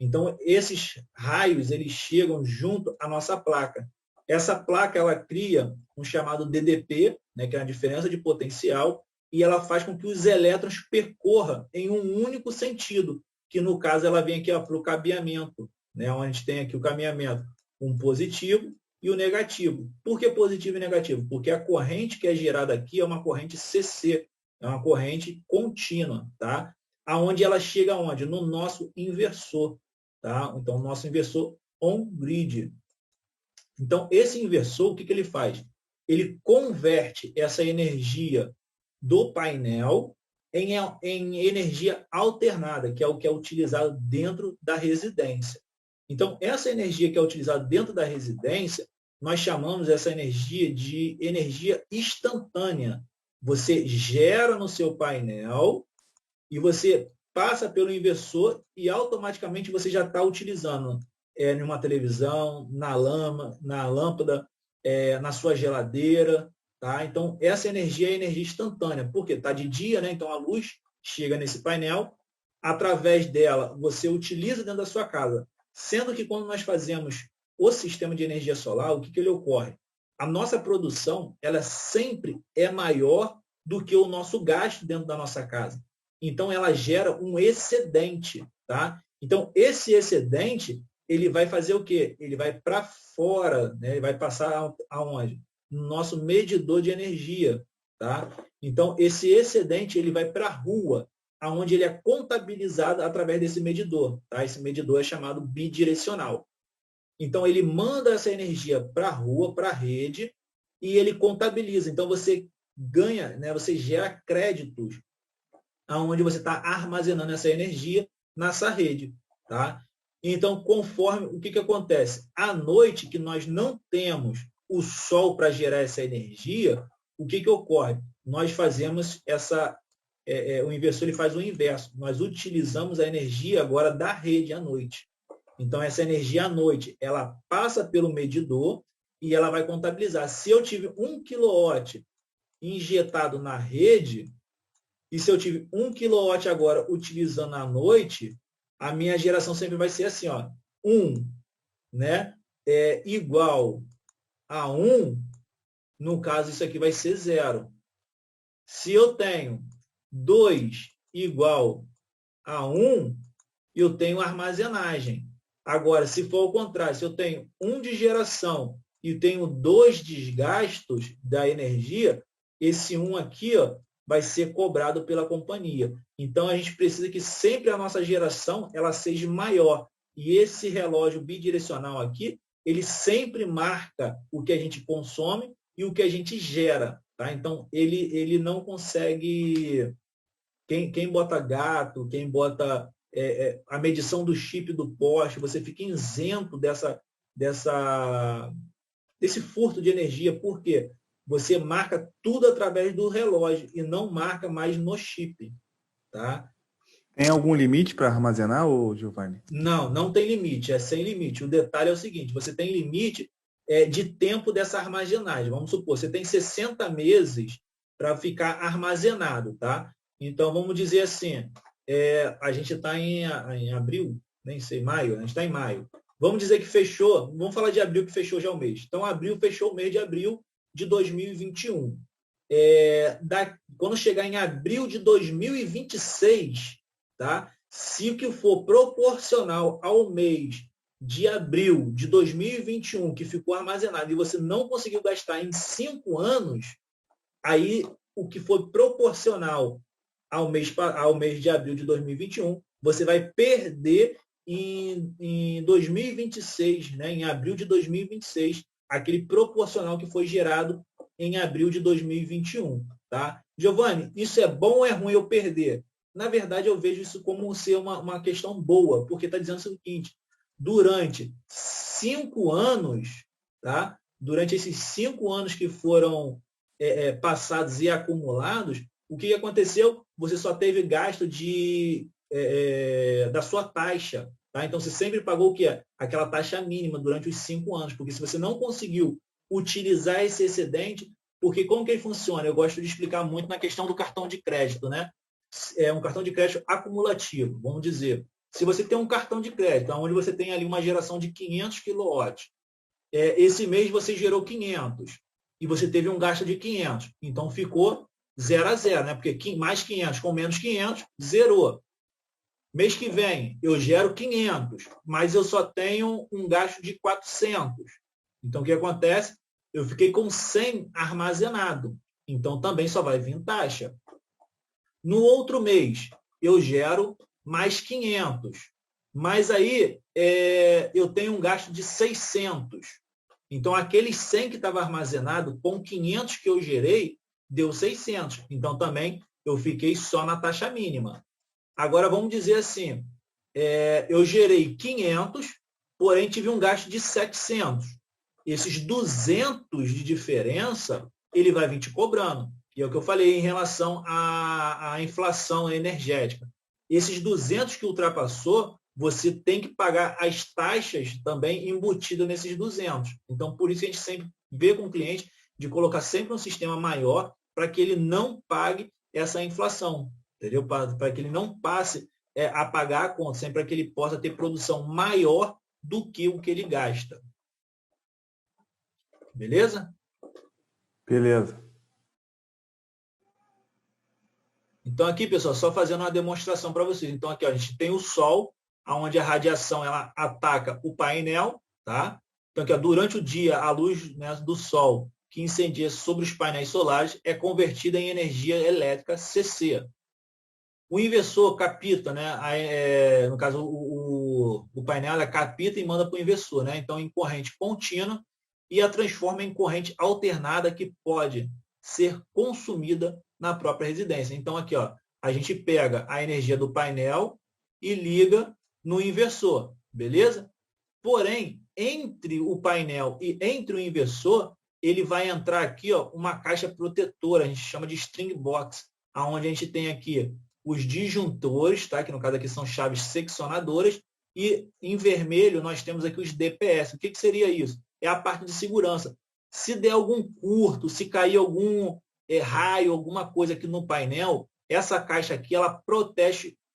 Então, esses raios, eles chegam junto à nossa placa. Essa placa, ela cria um chamado DDP, né, que é a diferença de potencial, e ela faz com que os elétrons percorram em um único sentido, que no caso ela vem aqui para o cabeamento, né, onde a gente tem aqui o caminhamento, um positivo e o negativo. Por que positivo e negativo? Porque a corrente que é gerada aqui é uma corrente CC, é uma corrente contínua, tá? Aonde ela chega onde? No nosso inversor. Tá? Então, o nosso inversor on-grid. Então, esse inversor, o que ele faz? Ele converte essa energia do painel em energia alternada, que é o que é utilizado dentro da residência. Então, essa energia que é utilizada dentro da residência, nós chamamos essa energia de energia instantânea. Você gera no seu painel e você passa pelo inversor e automaticamente você já está utilizando em uma televisão, na lâmpada, na sua geladeira. Tá? Então, essa energia é energia instantânea. Por quê? Está de dia, né? Então a luz chega nesse painel, através dela você utiliza dentro da sua casa. Sendo que quando nós fazemos o sistema de energia solar, o que ele ocorre? A nossa produção, ela sempre é maior do que o nosso gasto dentro da nossa casa. Então, ela gera um excedente, tá? Então, esse excedente, ele vai fazer o quê? Ele vai para fora, né? Ele vai passar aonde? No nosso medidor de energia, tá? Então, esse excedente, ele vai para a rua, aonde ele é contabilizado através desse medidor, tá? Esse medidor é chamado bidirecional. Então, ele manda essa energia para a rua, para a rede, e ele contabiliza. Então, você ganha, né? Você gera créditos aonde você está armazenando essa energia nessa rede. Tá? Então, conforme o que acontece? À noite, que nós não temos o sol para gerar essa energia, o que ocorre? Nós fazemos o inversor ele faz o inverso. Nós utilizamos a energia agora da rede à noite. Então, essa energia à noite, ela passa pelo medidor e ela vai contabilizar. Se eu tive 1 kW injetado na rede, e se eu tive 1 kW agora utilizando à noite, a minha geração sempre vai ser assim, ó, 1, né, é igual a 1, no caso isso aqui vai ser 0. Se eu tenho 2 igual a 1, eu tenho armazenagem. Agora, se for ao contrário, se eu tenho 1 de geração e tenho 2 desgastos da energia, esse 1 aqui, ó, vai ser cobrado pela companhia. Então, a gente precisa que sempre a nossa geração ela seja maior. E esse relógio bidirecional aqui, ele sempre marca o que a gente consome e o que a gente gera. Tá? Então, ele não consegue... Quem bota gato, quem bota a medição do chip do poste, você fica isento desse furto de energia. Por quê? Você marca tudo através do relógio e não marca mais no chip. Tá? Tem algum limite para armazenar, Giovanni? Não tem limite, é sem limite. O detalhe é o seguinte, você tem limite de tempo dessa armazenagem. Vamos supor, você tem 60 meses para ficar armazenado. Tá? Então, vamos dizer assim, a gente está em abril, nem sei, maio, a gente está em maio. Vamos dizer que fechou, vamos falar de abril que fechou já o mês. Então, abril fechou o mês de abril de 2021. Quando chegar em abril de 2026, tá? Se o que for proporcional ao mês de abril de 2021 que ficou armazenado e você não conseguiu gastar em 5 anos, aí o que foi proporcional ao mês de abril de 2021, você vai perder em 2026, né, em abril de 2026, aquele proporcional que foi gerado em abril de 2021. Tá? Giovanni, isso é bom ou é ruim eu perder? Na verdade, eu vejo isso como ser uma questão boa, porque está dizendo o seguinte, durante 5 anos, tá? Durante esses 5 anos que foram passados e acumulados, o que aconteceu? Você só teve gasto da sua taxa. Tá? Então, você sempre pagou o quê? Aquela taxa mínima durante os 5 anos, porque se você não conseguiu utilizar esse excedente, porque como que ele funciona? Eu gosto de explicar muito na questão do cartão de crédito, né? É um cartão de crédito acumulativo, vamos dizer. Se você tem um cartão de crédito, onde você tem ali uma geração de 500 kW, esse mês você gerou 500 e você teve um gasto de 500, então ficou 0 a 0, né? Porque mais 500 com menos 500, zerou. Mês que vem eu gero 500, mas eu só tenho um gasto de 400. Então o que acontece? Eu fiquei com 100 armazenado, então também só vai vir taxa. No outro mês, eu gero mais 500. Mas aí eu tenho um gasto de 600. Então, aqueles 100 que estava armazenado, com 500 que eu gerei, deu 600. Então, também eu fiquei só na taxa mínima. Agora, vamos dizer assim, eu gerei 500, porém tive um gasto de 700. Esses 200 de diferença, ele vai vir te cobrando. E é o que eu falei em relação à inflação energética. Esses 200 que ultrapassou, você tem que pagar as taxas também embutidas nesses 200. Então, por isso a gente sempre vê com o cliente de colocar sempre um sistema maior para que ele não pague essa inflação, entendeu? Para que ele não passe a pagar a conta, sempre para que ele possa ter produção maior do que o que ele gasta. Beleza? Beleza. Então aqui, pessoal, só fazendo uma demonstração para vocês. Então aqui, ó, a gente tem o Sol, onde a radiação ela ataca o painel, tá? Então aqui, ó, durante o dia, a luz, né, do Sol que incendia sobre os painéis solares é convertida em energia elétrica CC. O inversor capta, né? No caso, o painel capta e manda para o inversor, né? Então, em corrente contínua e a transforma em corrente alternada que pode ser consumida na própria residência. Então, aqui, ó, a gente pega a energia do painel e liga no inversor, beleza? Porém, entre o painel e entre o inversor, ele vai entrar aqui, ó, uma caixa protetora, a gente chama de string box, onde a gente tem aqui os disjuntores, tá? Que no caso aqui são chaves seccionadoras, e em vermelho nós temos aqui os DPS. O que seria isso? É a parte de segurança. Se der algum curto, se cair algum raio, alguma coisa aqui no painel, essa caixa aqui ela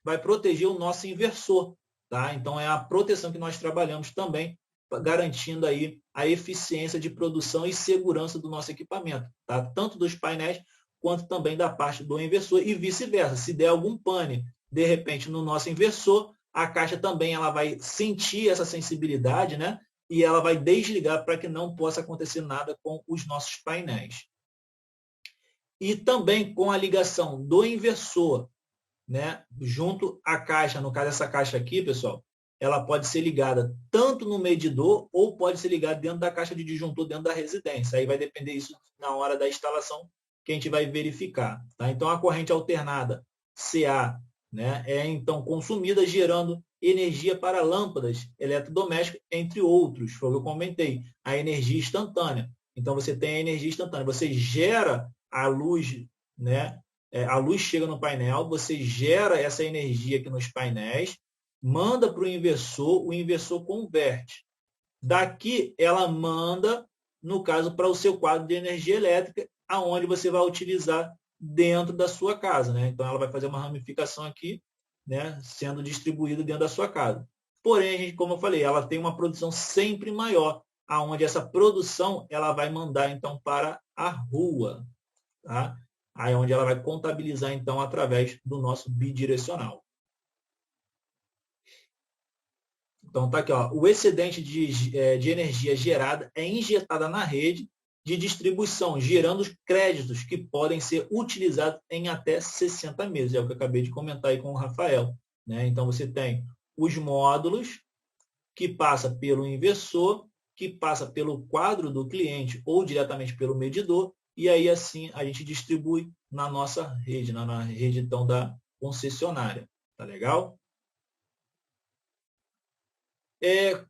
vai proteger o nosso inversor. Tá? Então é a proteção que nós trabalhamos também, garantindo aí a eficiência de produção e segurança do nosso equipamento, tá? Tanto dos painéis quanto também da parte do inversor e vice-versa. Se der algum pane, de repente, no nosso inversor, a caixa também ela vai sentir essa sensibilidade, né? E ela vai desligar para que não possa acontecer nada com os nossos painéis. E também com a ligação do inversor, né, junto à caixa, no caso essa caixa aqui, pessoal, ela pode ser ligada tanto no medidor ou pode ser ligada dentro da caixa de disjuntor dentro da residência. Aí vai depender isso na hora da instalação que a gente vai verificar. Tá? Então, a corrente alternada, CA, né, é então consumida gerando energia para lâmpadas eletrodomésticas, entre outros. Foi o que eu comentei, a energia instantânea. Então, você tem a energia instantânea. Você gera a luz, né? A luz chega no painel, você gera essa energia aqui nos painéis, manda para o inversor converte. Daqui, ela manda, no caso, para o seu quadro de energia elétrica, aonde você vai utilizar dentro da sua casa. Né? Então, ela vai fazer uma ramificação aqui, né, sendo distribuída dentro da sua casa. Porém, a gente, como eu falei, ela tem uma produção sempre maior, aonde essa produção ela vai mandar, então, para a rua. Tá? Aí onde ela vai contabilizar, então, através do nosso bidirecional. Então, está aqui, ó, o excedente de energia gerada é injetada na rede de distribuição, gerando créditos que podem ser utilizados em até 60 meses. É o que eu acabei de comentar aí com o Rafael, né? Então, você tem os módulos, que passa pelo inversor, que passa pelo quadro do cliente ou diretamente pelo medidor, e aí assim a gente distribui na nossa rede, na rede então da concessionária. Tá legal?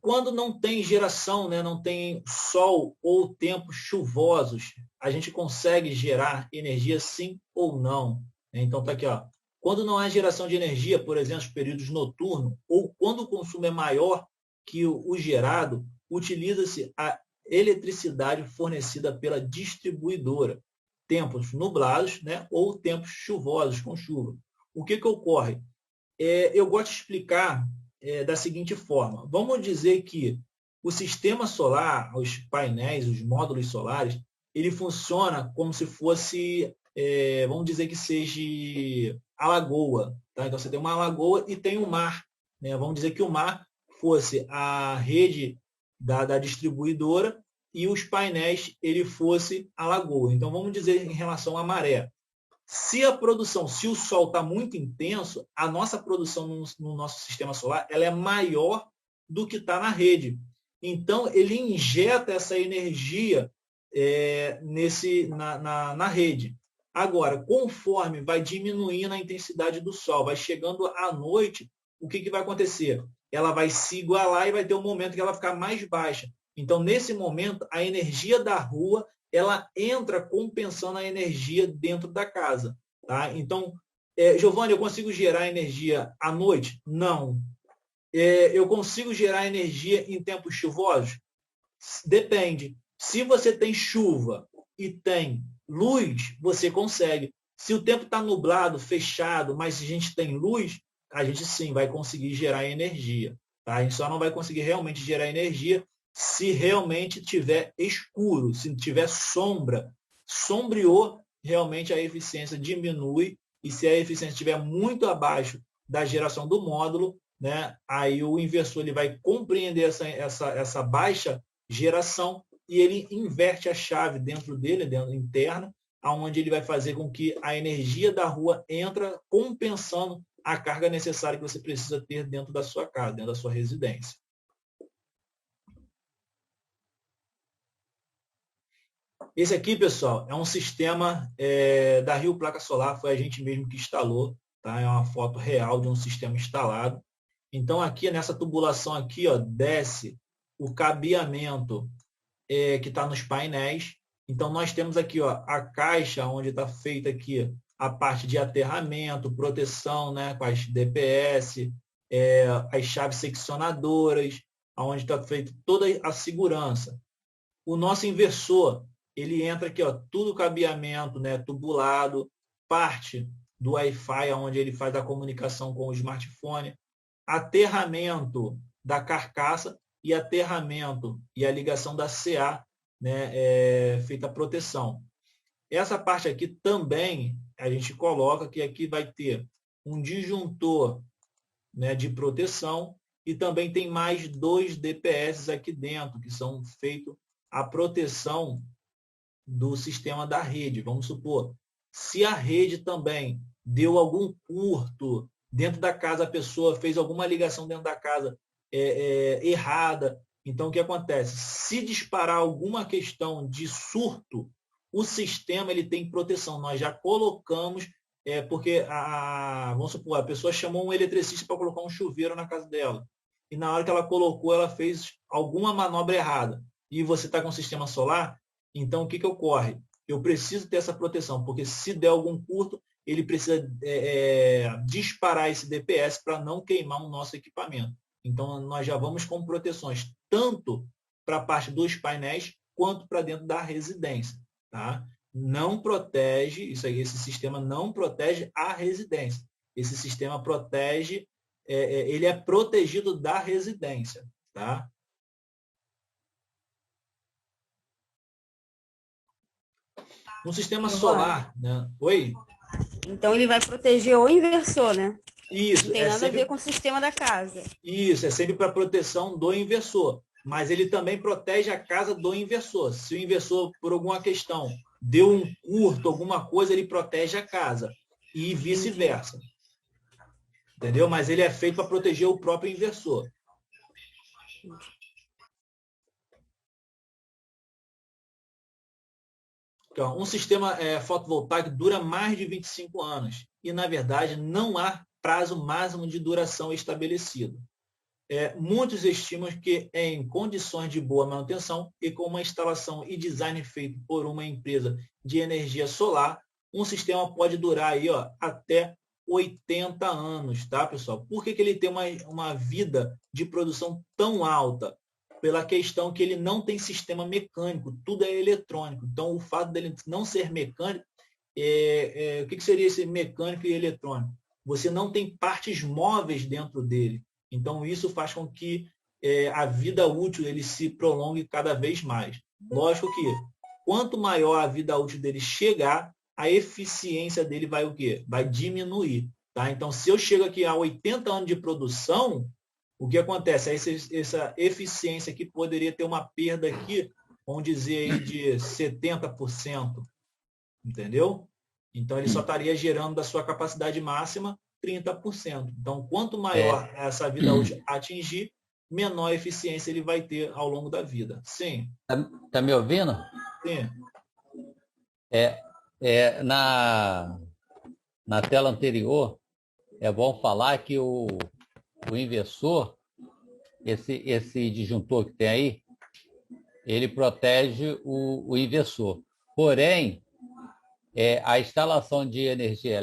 Quando não tem geração, né, não tem sol ou tempos chuvosos, a gente consegue gerar energia sim ou não? Então tá aqui, ó. Quando não há geração de energia, por exemplo, períodos noturnos, ou quando o consumo é maior que o gerado, utiliza-se a eletricidade fornecida pela distribuidora. Tempos nublados, né, ou tempos chuvosos, com chuva. O que ocorre? Eu gosto de explicar da seguinte forma. Vamos dizer que o sistema solar, os painéis, os módulos solares, ele funciona como se fosse, vamos dizer que seja a lagoa. Tá? Então, você tem uma lagoa e tem um mar. Né? Vamos dizer que o mar fosse a rede da distribuidora e os painéis ele fosse a lagoa. Então, vamos dizer em relação à maré. Se a produção, se o sol está muito intenso, a nossa produção no nosso sistema solar ela é maior do que está na rede. Então, ele injeta essa energia na rede. Agora, conforme vai diminuindo a intensidade do sol, vai chegando à noite, o que vai acontecer? Ela vai se igualar e vai ter um momento que ela vai ficar mais baixa. Então, nesse momento, a energia da rua ela entra compensando a energia dentro da casa. Tá? Então, Giovanni, eu consigo gerar energia à noite? Não. Eu consigo gerar energia em tempos chuvosos? Depende. Se você tem chuva e tem luz, você consegue. Se o tempo está nublado, fechado, mas a gente tem luz, a gente sim vai conseguir gerar energia. Tá? A gente só não vai conseguir realmente gerar energia se realmente tiver escuro, se tiver sombra. Sombreou, realmente a eficiência diminui, e se a eficiência estiver muito abaixo da geração do módulo, né, aí o inversor ele vai compreender essa baixa geração e ele inverte a chave dentro dele, dentro interna, onde ele vai fazer com que a energia da rua entra compensando a carga necessária que você precisa ter dentro da sua casa, dentro da sua residência. Esse aqui, pessoal, é um sistema da Rio Placa Solar, foi a gente mesmo que instalou, tá? É uma foto real de um sistema instalado. Então, aqui nessa tubulação aqui, ó, desce o cabeamento que está nos painéis. Então, nós temos aqui ó, a caixa onde está feita aqui a parte de aterramento, proteção, né, com as DPS, as chaves seccionadoras, onde está feita toda a segurança. O nosso inversor, ele entra aqui, ó, tudo cabeamento, né, tubulado, parte do Wi-Fi, onde ele faz a comunicação com o smartphone, aterramento da carcaça e aterramento e a ligação da CA, né, feita a proteção. Essa parte aqui também a gente coloca que aqui vai ter um disjuntor, né, de proteção e também tem mais 2 DPS aqui dentro, que são feitos a proteção do sistema da rede. Vamos supor, se a rede também deu algum curto dentro da casa, a pessoa fez alguma ligação dentro da casa errada, então o que acontece? Se disparar alguma questão de surto, o sistema ele tem proteção. Nós já colocamos, porque vamos supor, a pessoa chamou um eletricista para colocar um chuveiro na casa dela. E na hora que ela colocou, ela fez alguma manobra errada. E você está com o sistema solar, então o que ocorre? Eu preciso ter essa proteção, porque se der algum curto, ele precisa disparar esse DPS para não queimar o nosso equipamento. Então, nós já vamos com proteções, tanto para a parte dos painéis, quanto para dentro da residência. Tá? Não protege, esse sistema não protege a residência. Esse sistema protege, ele é protegido da residência. Tá? Um sistema solar, né? Oi? Então ele vai proteger o inversor, né? Isso, Não tem nada a ver com o sistema da casa. Isso, é sempre para proteção do inversor. Mas ele também protege a casa do inversor. Se o inversor, por alguma questão, deu um curto, alguma coisa, ele protege a casa. E vice-versa. Entendeu? Mas ele é feito para proteger o próprio inversor. Então, um sistema fotovoltaico dura mais de 25 anos. E, na verdade, não há prazo máximo de duração estabelecido. Muitos estimam que, em condições de boa manutenção e com uma instalação e design feito por uma empresa de energia solar, um sistema pode durar aí, ó, até 80 anos, tá, pessoal? Por que ele tem uma vida de produção tão alta? Pela questão que ele não tem sistema mecânico, tudo é eletrônico. Então, o fato dele não ser mecânico, o que seria esse mecânico e eletrônico? Você não tem partes móveis dentro dele. Então, isso faz com que a vida útil ele se prolongue cada vez mais. Lógico que, quanto maior a vida útil dele chegar, a eficiência dele vai o quê? Vai diminuir. Tá? Então, se eu chego aqui a 80 anos de produção, o que acontece? Essa eficiência aqui poderia ter uma perda aqui, vamos dizer, aí de 70%. Entendeu? Então, ele só estaria gerando da sua capacidade máxima 30%. Então, quanto maior essa vida útil atingir, menor eficiência ele vai ter ao longo da vida. Sim. Tá me ouvindo? Sim. Na tela anterior, é bom falar que o inversor, esse disjuntor que tem aí, ele protege o inversor. Porém, a instalação de energia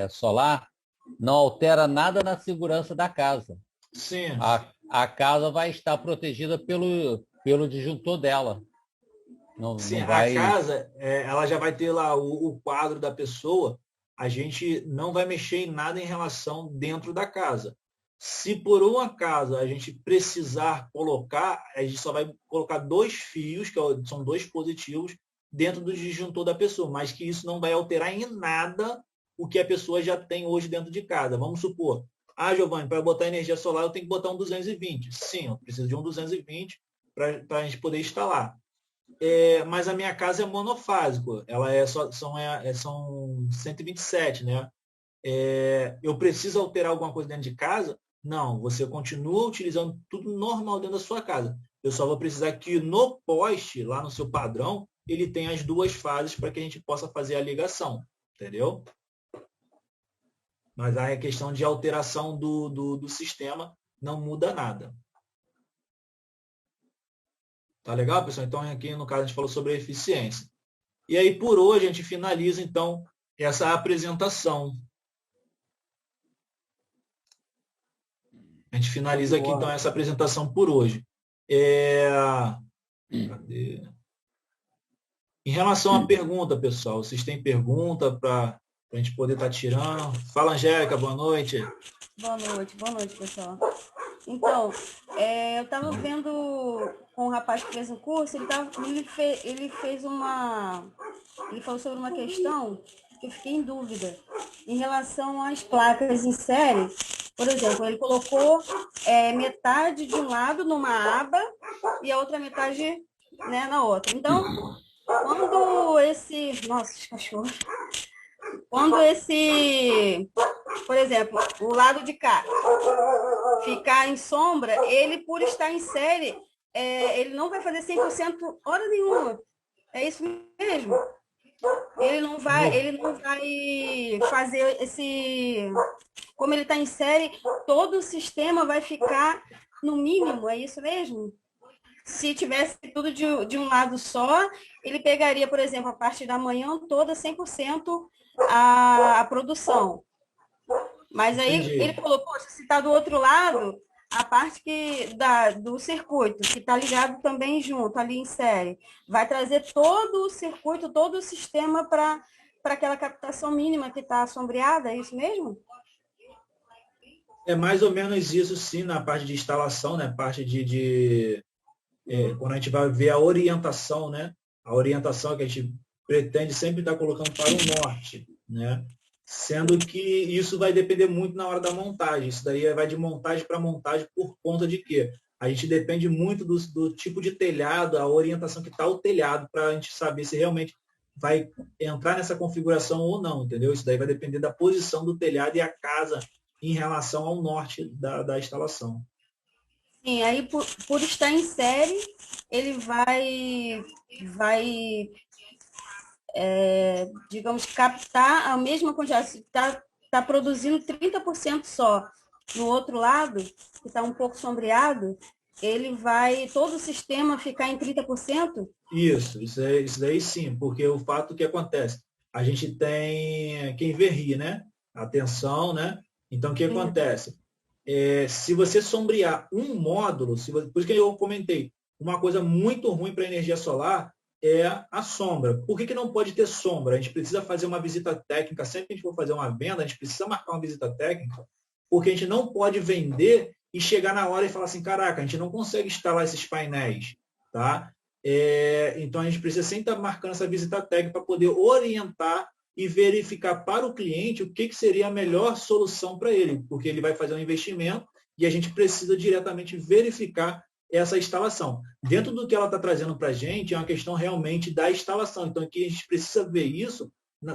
solar não altera nada na segurança da casa. Sim. A casa vai estar protegida pelo disjuntor dela. Sim, não vai... a casa, ela já vai ter lá o quadro da pessoa, a gente não vai mexer em nada em relação dentro da casa. Se por um acaso a gente precisar colocar, a gente só vai colocar 2 fios, que são 2 positivos, dentro do disjuntor da pessoa, mas que isso não vai alterar em nada o que a pessoa já tem hoje dentro de casa. Vamos supor, Giovanni, para botar energia solar eu tenho que botar um 220. Sim, eu preciso de um 220 para a gente poder instalar. Mas a minha casa é monofásico, ela são 127, né? Eu preciso alterar alguma coisa dentro de casa? Não, você continua utilizando tudo normal dentro da sua casa. Eu só vou precisar que no poste, lá no seu padrão, ele tenha as 2 fases para que a gente possa fazer a ligação, entendeu? Mas aí a questão de alteração do sistema não muda nada. Tá legal, pessoal? Então, aqui no caso a gente falou sobre a eficiência. E aí, por hoje, a gente finaliza, então, essa apresentação. A gente finaliza aqui, então, essa apresentação por hoje. Cadê? Em relação à pergunta, pessoal, vocês têm pergunta para a gente poder estar tirando? Fala, Angélica, boa noite. Boa noite, pessoal. Então, eu estava vendo com um rapaz que fez um curso, ele falou sobre uma questão que eu fiquei em dúvida em relação às placas em série. Por exemplo, ele colocou metade de um lado numa aba e a outra metade, né, na outra. Então, quando esse... Nossa, os cachorros. Quando por exemplo, o lado de cá ficar em sombra, ele, por estar em série, ele não vai fazer 100% hora nenhuma. É isso mesmo. Ele não vai fazer como ele está em série, todo o sistema vai ficar no mínimo, é isso mesmo? Se tivesse tudo de um lado só, ele pegaria, por exemplo, a parte da manhã toda 100% a produção. Mas aí ele falou, poxa, se está do outro lado, a parte do circuito, que está ligado também junto, ali em série, vai trazer todo o circuito, todo o sistema para aquela captação mínima que está sombreada, é isso mesmo? É mais ou menos isso, sim, na parte de instalação, né? Parte quando a gente vai ver a orientação, né? A orientação que a gente pretende sempre estar colocando para o norte, né? Sendo que isso vai depender muito na hora da montagem. Isso daí vai de montagem para montagem por conta de quê? A gente depende muito do tipo de telhado, a orientação que está o telhado, para a gente saber se realmente vai entrar nessa configuração ou não, entendeu? Isso daí vai depender da posição do telhado e a casa em relação ao norte da instalação. Sim, aí por estar em série, ele digamos, captar a mesma quantidade. Se está produzindo 30% só no outro lado, que está um pouco sombreado, ele vai, todo o sistema ficar em 30%? Isso daí sim, porque o fato que acontece, a gente tem quem verrie, né? A tensão, né? Então, o que acontece? Se você sombrear um módulo, por isso que eu comentei, uma coisa muito ruim para a energia solar é a sombra. Por que não pode ter sombra? A gente precisa fazer uma visita técnica, sempre que a gente for fazer uma venda, a gente precisa marcar uma visita técnica, porque a gente não pode vender e chegar na hora e falar assim, caraca, a gente não consegue instalar esses painéis, tá? Então, a gente precisa sempre estar marcando essa visita técnica para poder orientar e verificar para o cliente o que seria a melhor solução para ele, porque ele vai fazer um investimento e a gente precisa diretamente verificar essa instalação. Dentro do que ela está trazendo para a gente, é uma questão realmente da instalação. Então, aqui a gente precisa ver isso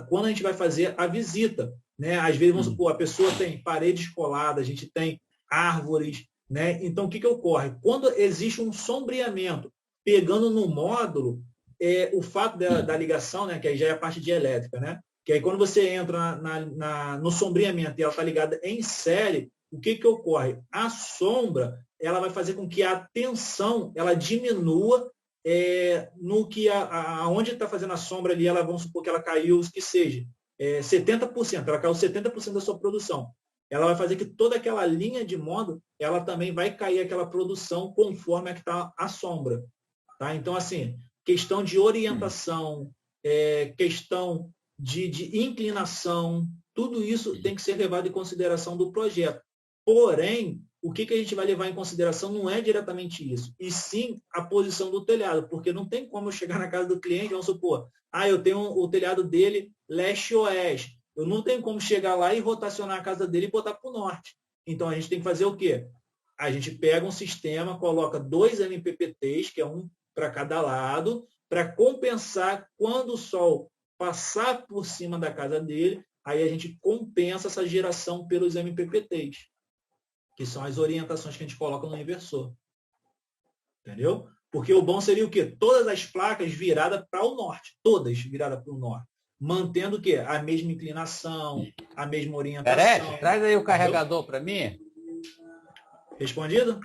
quando a gente vai fazer a visita. Né? Às vezes, vamos supor, a pessoa tem paredes coladas, a gente tem árvores. Né? Então, o que ocorre? Quando existe um sombreamento pegando no módulo, o fato da ligação, né, que aí já é a parte de elétrica, né? Que aí quando você entra no sombreamento e ela está ligada em série, o que ocorre? A sombra ela vai fazer com que a tensão ela diminua no que aonde está fazendo a sombra ali, ela, vamos supor que ela caiu, que seja 70%, ela caiu 70% da sua produção. Ela vai fazer que toda aquela linha de módulo, ela também vai cair aquela produção conforme a que está a sombra. Tá? Então, assim, questão de orientação, questão de inclinação, tudo isso tem que ser levado em consideração do projeto. Porém, o que a gente vai levar em consideração não é diretamente isso, e sim a posição do telhado, porque não tem como eu chegar na casa do cliente, vamos supor, eu tenho o telhado dele leste-oeste, eu não tenho como chegar lá e rotacionar a casa dele e botar para o norte. Então, a gente tem que fazer o quê? A gente pega um sistema, coloca 2 MPPTs, que é um para cada lado, para compensar quando o sol passar por cima da casa dele, aí a gente compensa essa geração pelos MPPTs, que são as orientações que a gente coloca no inversor. Entendeu? Porque o bom seria o quê? Todas as placas viradas para o norte, todas viradas para o norte, mantendo o quê? A mesma inclinação, a mesma orientação. Peraí, traz aí o carregador para mim. Respondido?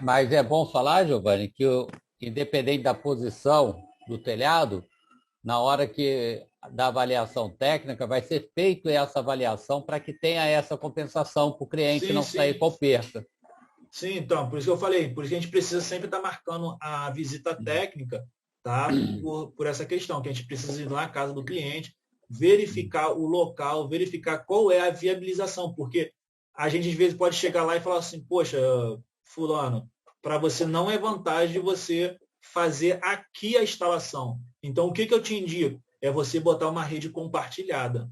Mas é bom falar, Giovanni, que independente da posição do telhado, na hora da avaliação técnica, vai ser feita essa avaliação para que tenha essa compensação para o cliente não sair com perda. Sim, então, por isso que eu falei, por isso que a gente precisa sempre estar marcando a visita técnica, tá? Por essa questão, que a gente precisa ir lá na casa do cliente, verificar o local, verificar qual é a viabilização, porque a gente às vezes pode chegar lá e falar assim, poxa, fulano, para você não é vantagem de você fazer aqui a instalação. Então, o que eu te indico? É você botar uma rede compartilhada.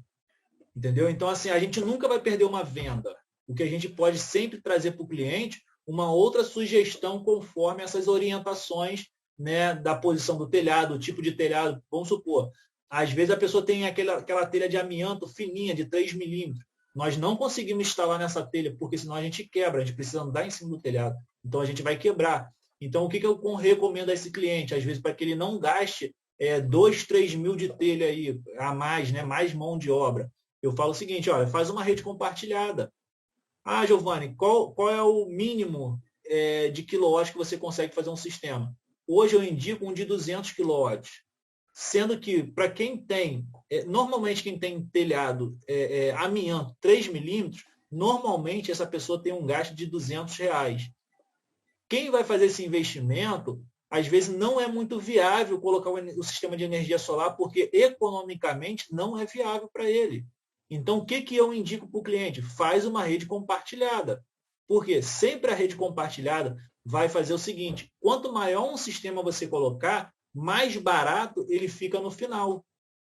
Entendeu? Então, assim, a gente nunca vai perder uma venda. O que a gente pode sempre trazer para o cliente uma outra sugestão conforme essas orientações, né, da posição do telhado, o tipo de telhado. Vamos supor, às vezes a pessoa tem aquela telha de amianto fininha, de 3 milímetros. Nós não conseguimos instalar nessa telha, porque senão a gente quebra, a gente precisa andar em cima do telhado. Então, a gente vai quebrar. Então, o que eu recomendo a esse cliente? Às vezes, para que ele não gaste 2, 3 mil de telha aí, a mais, né? Mais mão de obra. Eu falo o seguinte, olha, faz uma rede compartilhada. Giovanni, qual é o mínimo de quilowatts que você consegue fazer um sistema? Hoje eu indico um de 200 quilowatts. Sendo que, para quem tem, normalmente quem tem telhado amianto 3 milímetros, normalmente essa pessoa tem um gasto de R$200. Quem vai fazer esse investimento, às vezes não é muito viável colocar o sistema de energia solar, porque economicamente não é viável para ele. Então, o que eu indico para o cliente? Faz uma rede compartilhada. Porque sempre a rede compartilhada vai fazer o seguinte, quanto maior um sistema você colocar, mais barato ele fica no final.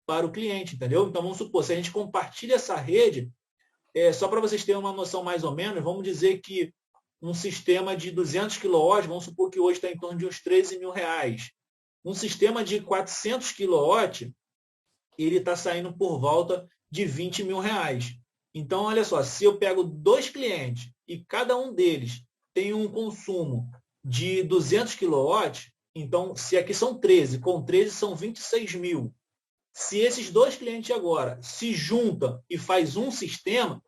para o cliente, entendeu? Então, vamos supor, se a gente compartilha essa rede, só para vocês terem uma noção mais ou menos, vamos dizer que um sistema de 200 kW, vamos supor que hoje está em torno de uns R$13.000. Um sistema de 400 kW, ele está saindo por volta de R$20.000. Então, olha só, se eu pego 2 clientes e cada um deles tem um consumo de 200 kW, então, se aqui são 13, com 13 são 26.000. Se esses 2 clientes agora se juntam e faz um sistema,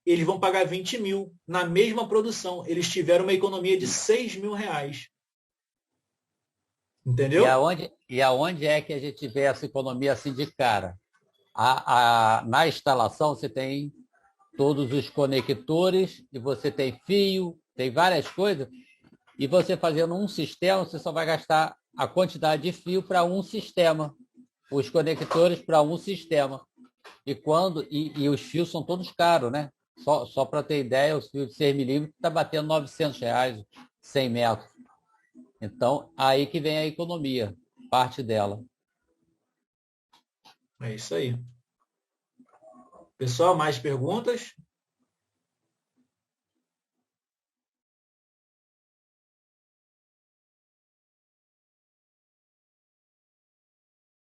eles vão pagar 20.000 na mesma produção. Eles tiveram uma economia de R$6.000. Entendeu? E aonde é que a gente vê essa economia assim de cara? Na instalação você tem todos os conectores, e você tem fio, tem várias coisas, e você fazendo um sistema, você só vai gastar a quantidade de fio para um sistema, os conectores para um sistema. E os fios são todos caros, né? Só para ter ideia, o fio de 6 milímetros está batendo R$900, 100 metros. Então, aí que vem a economia, parte dela. É isso aí. Pessoal, mais perguntas?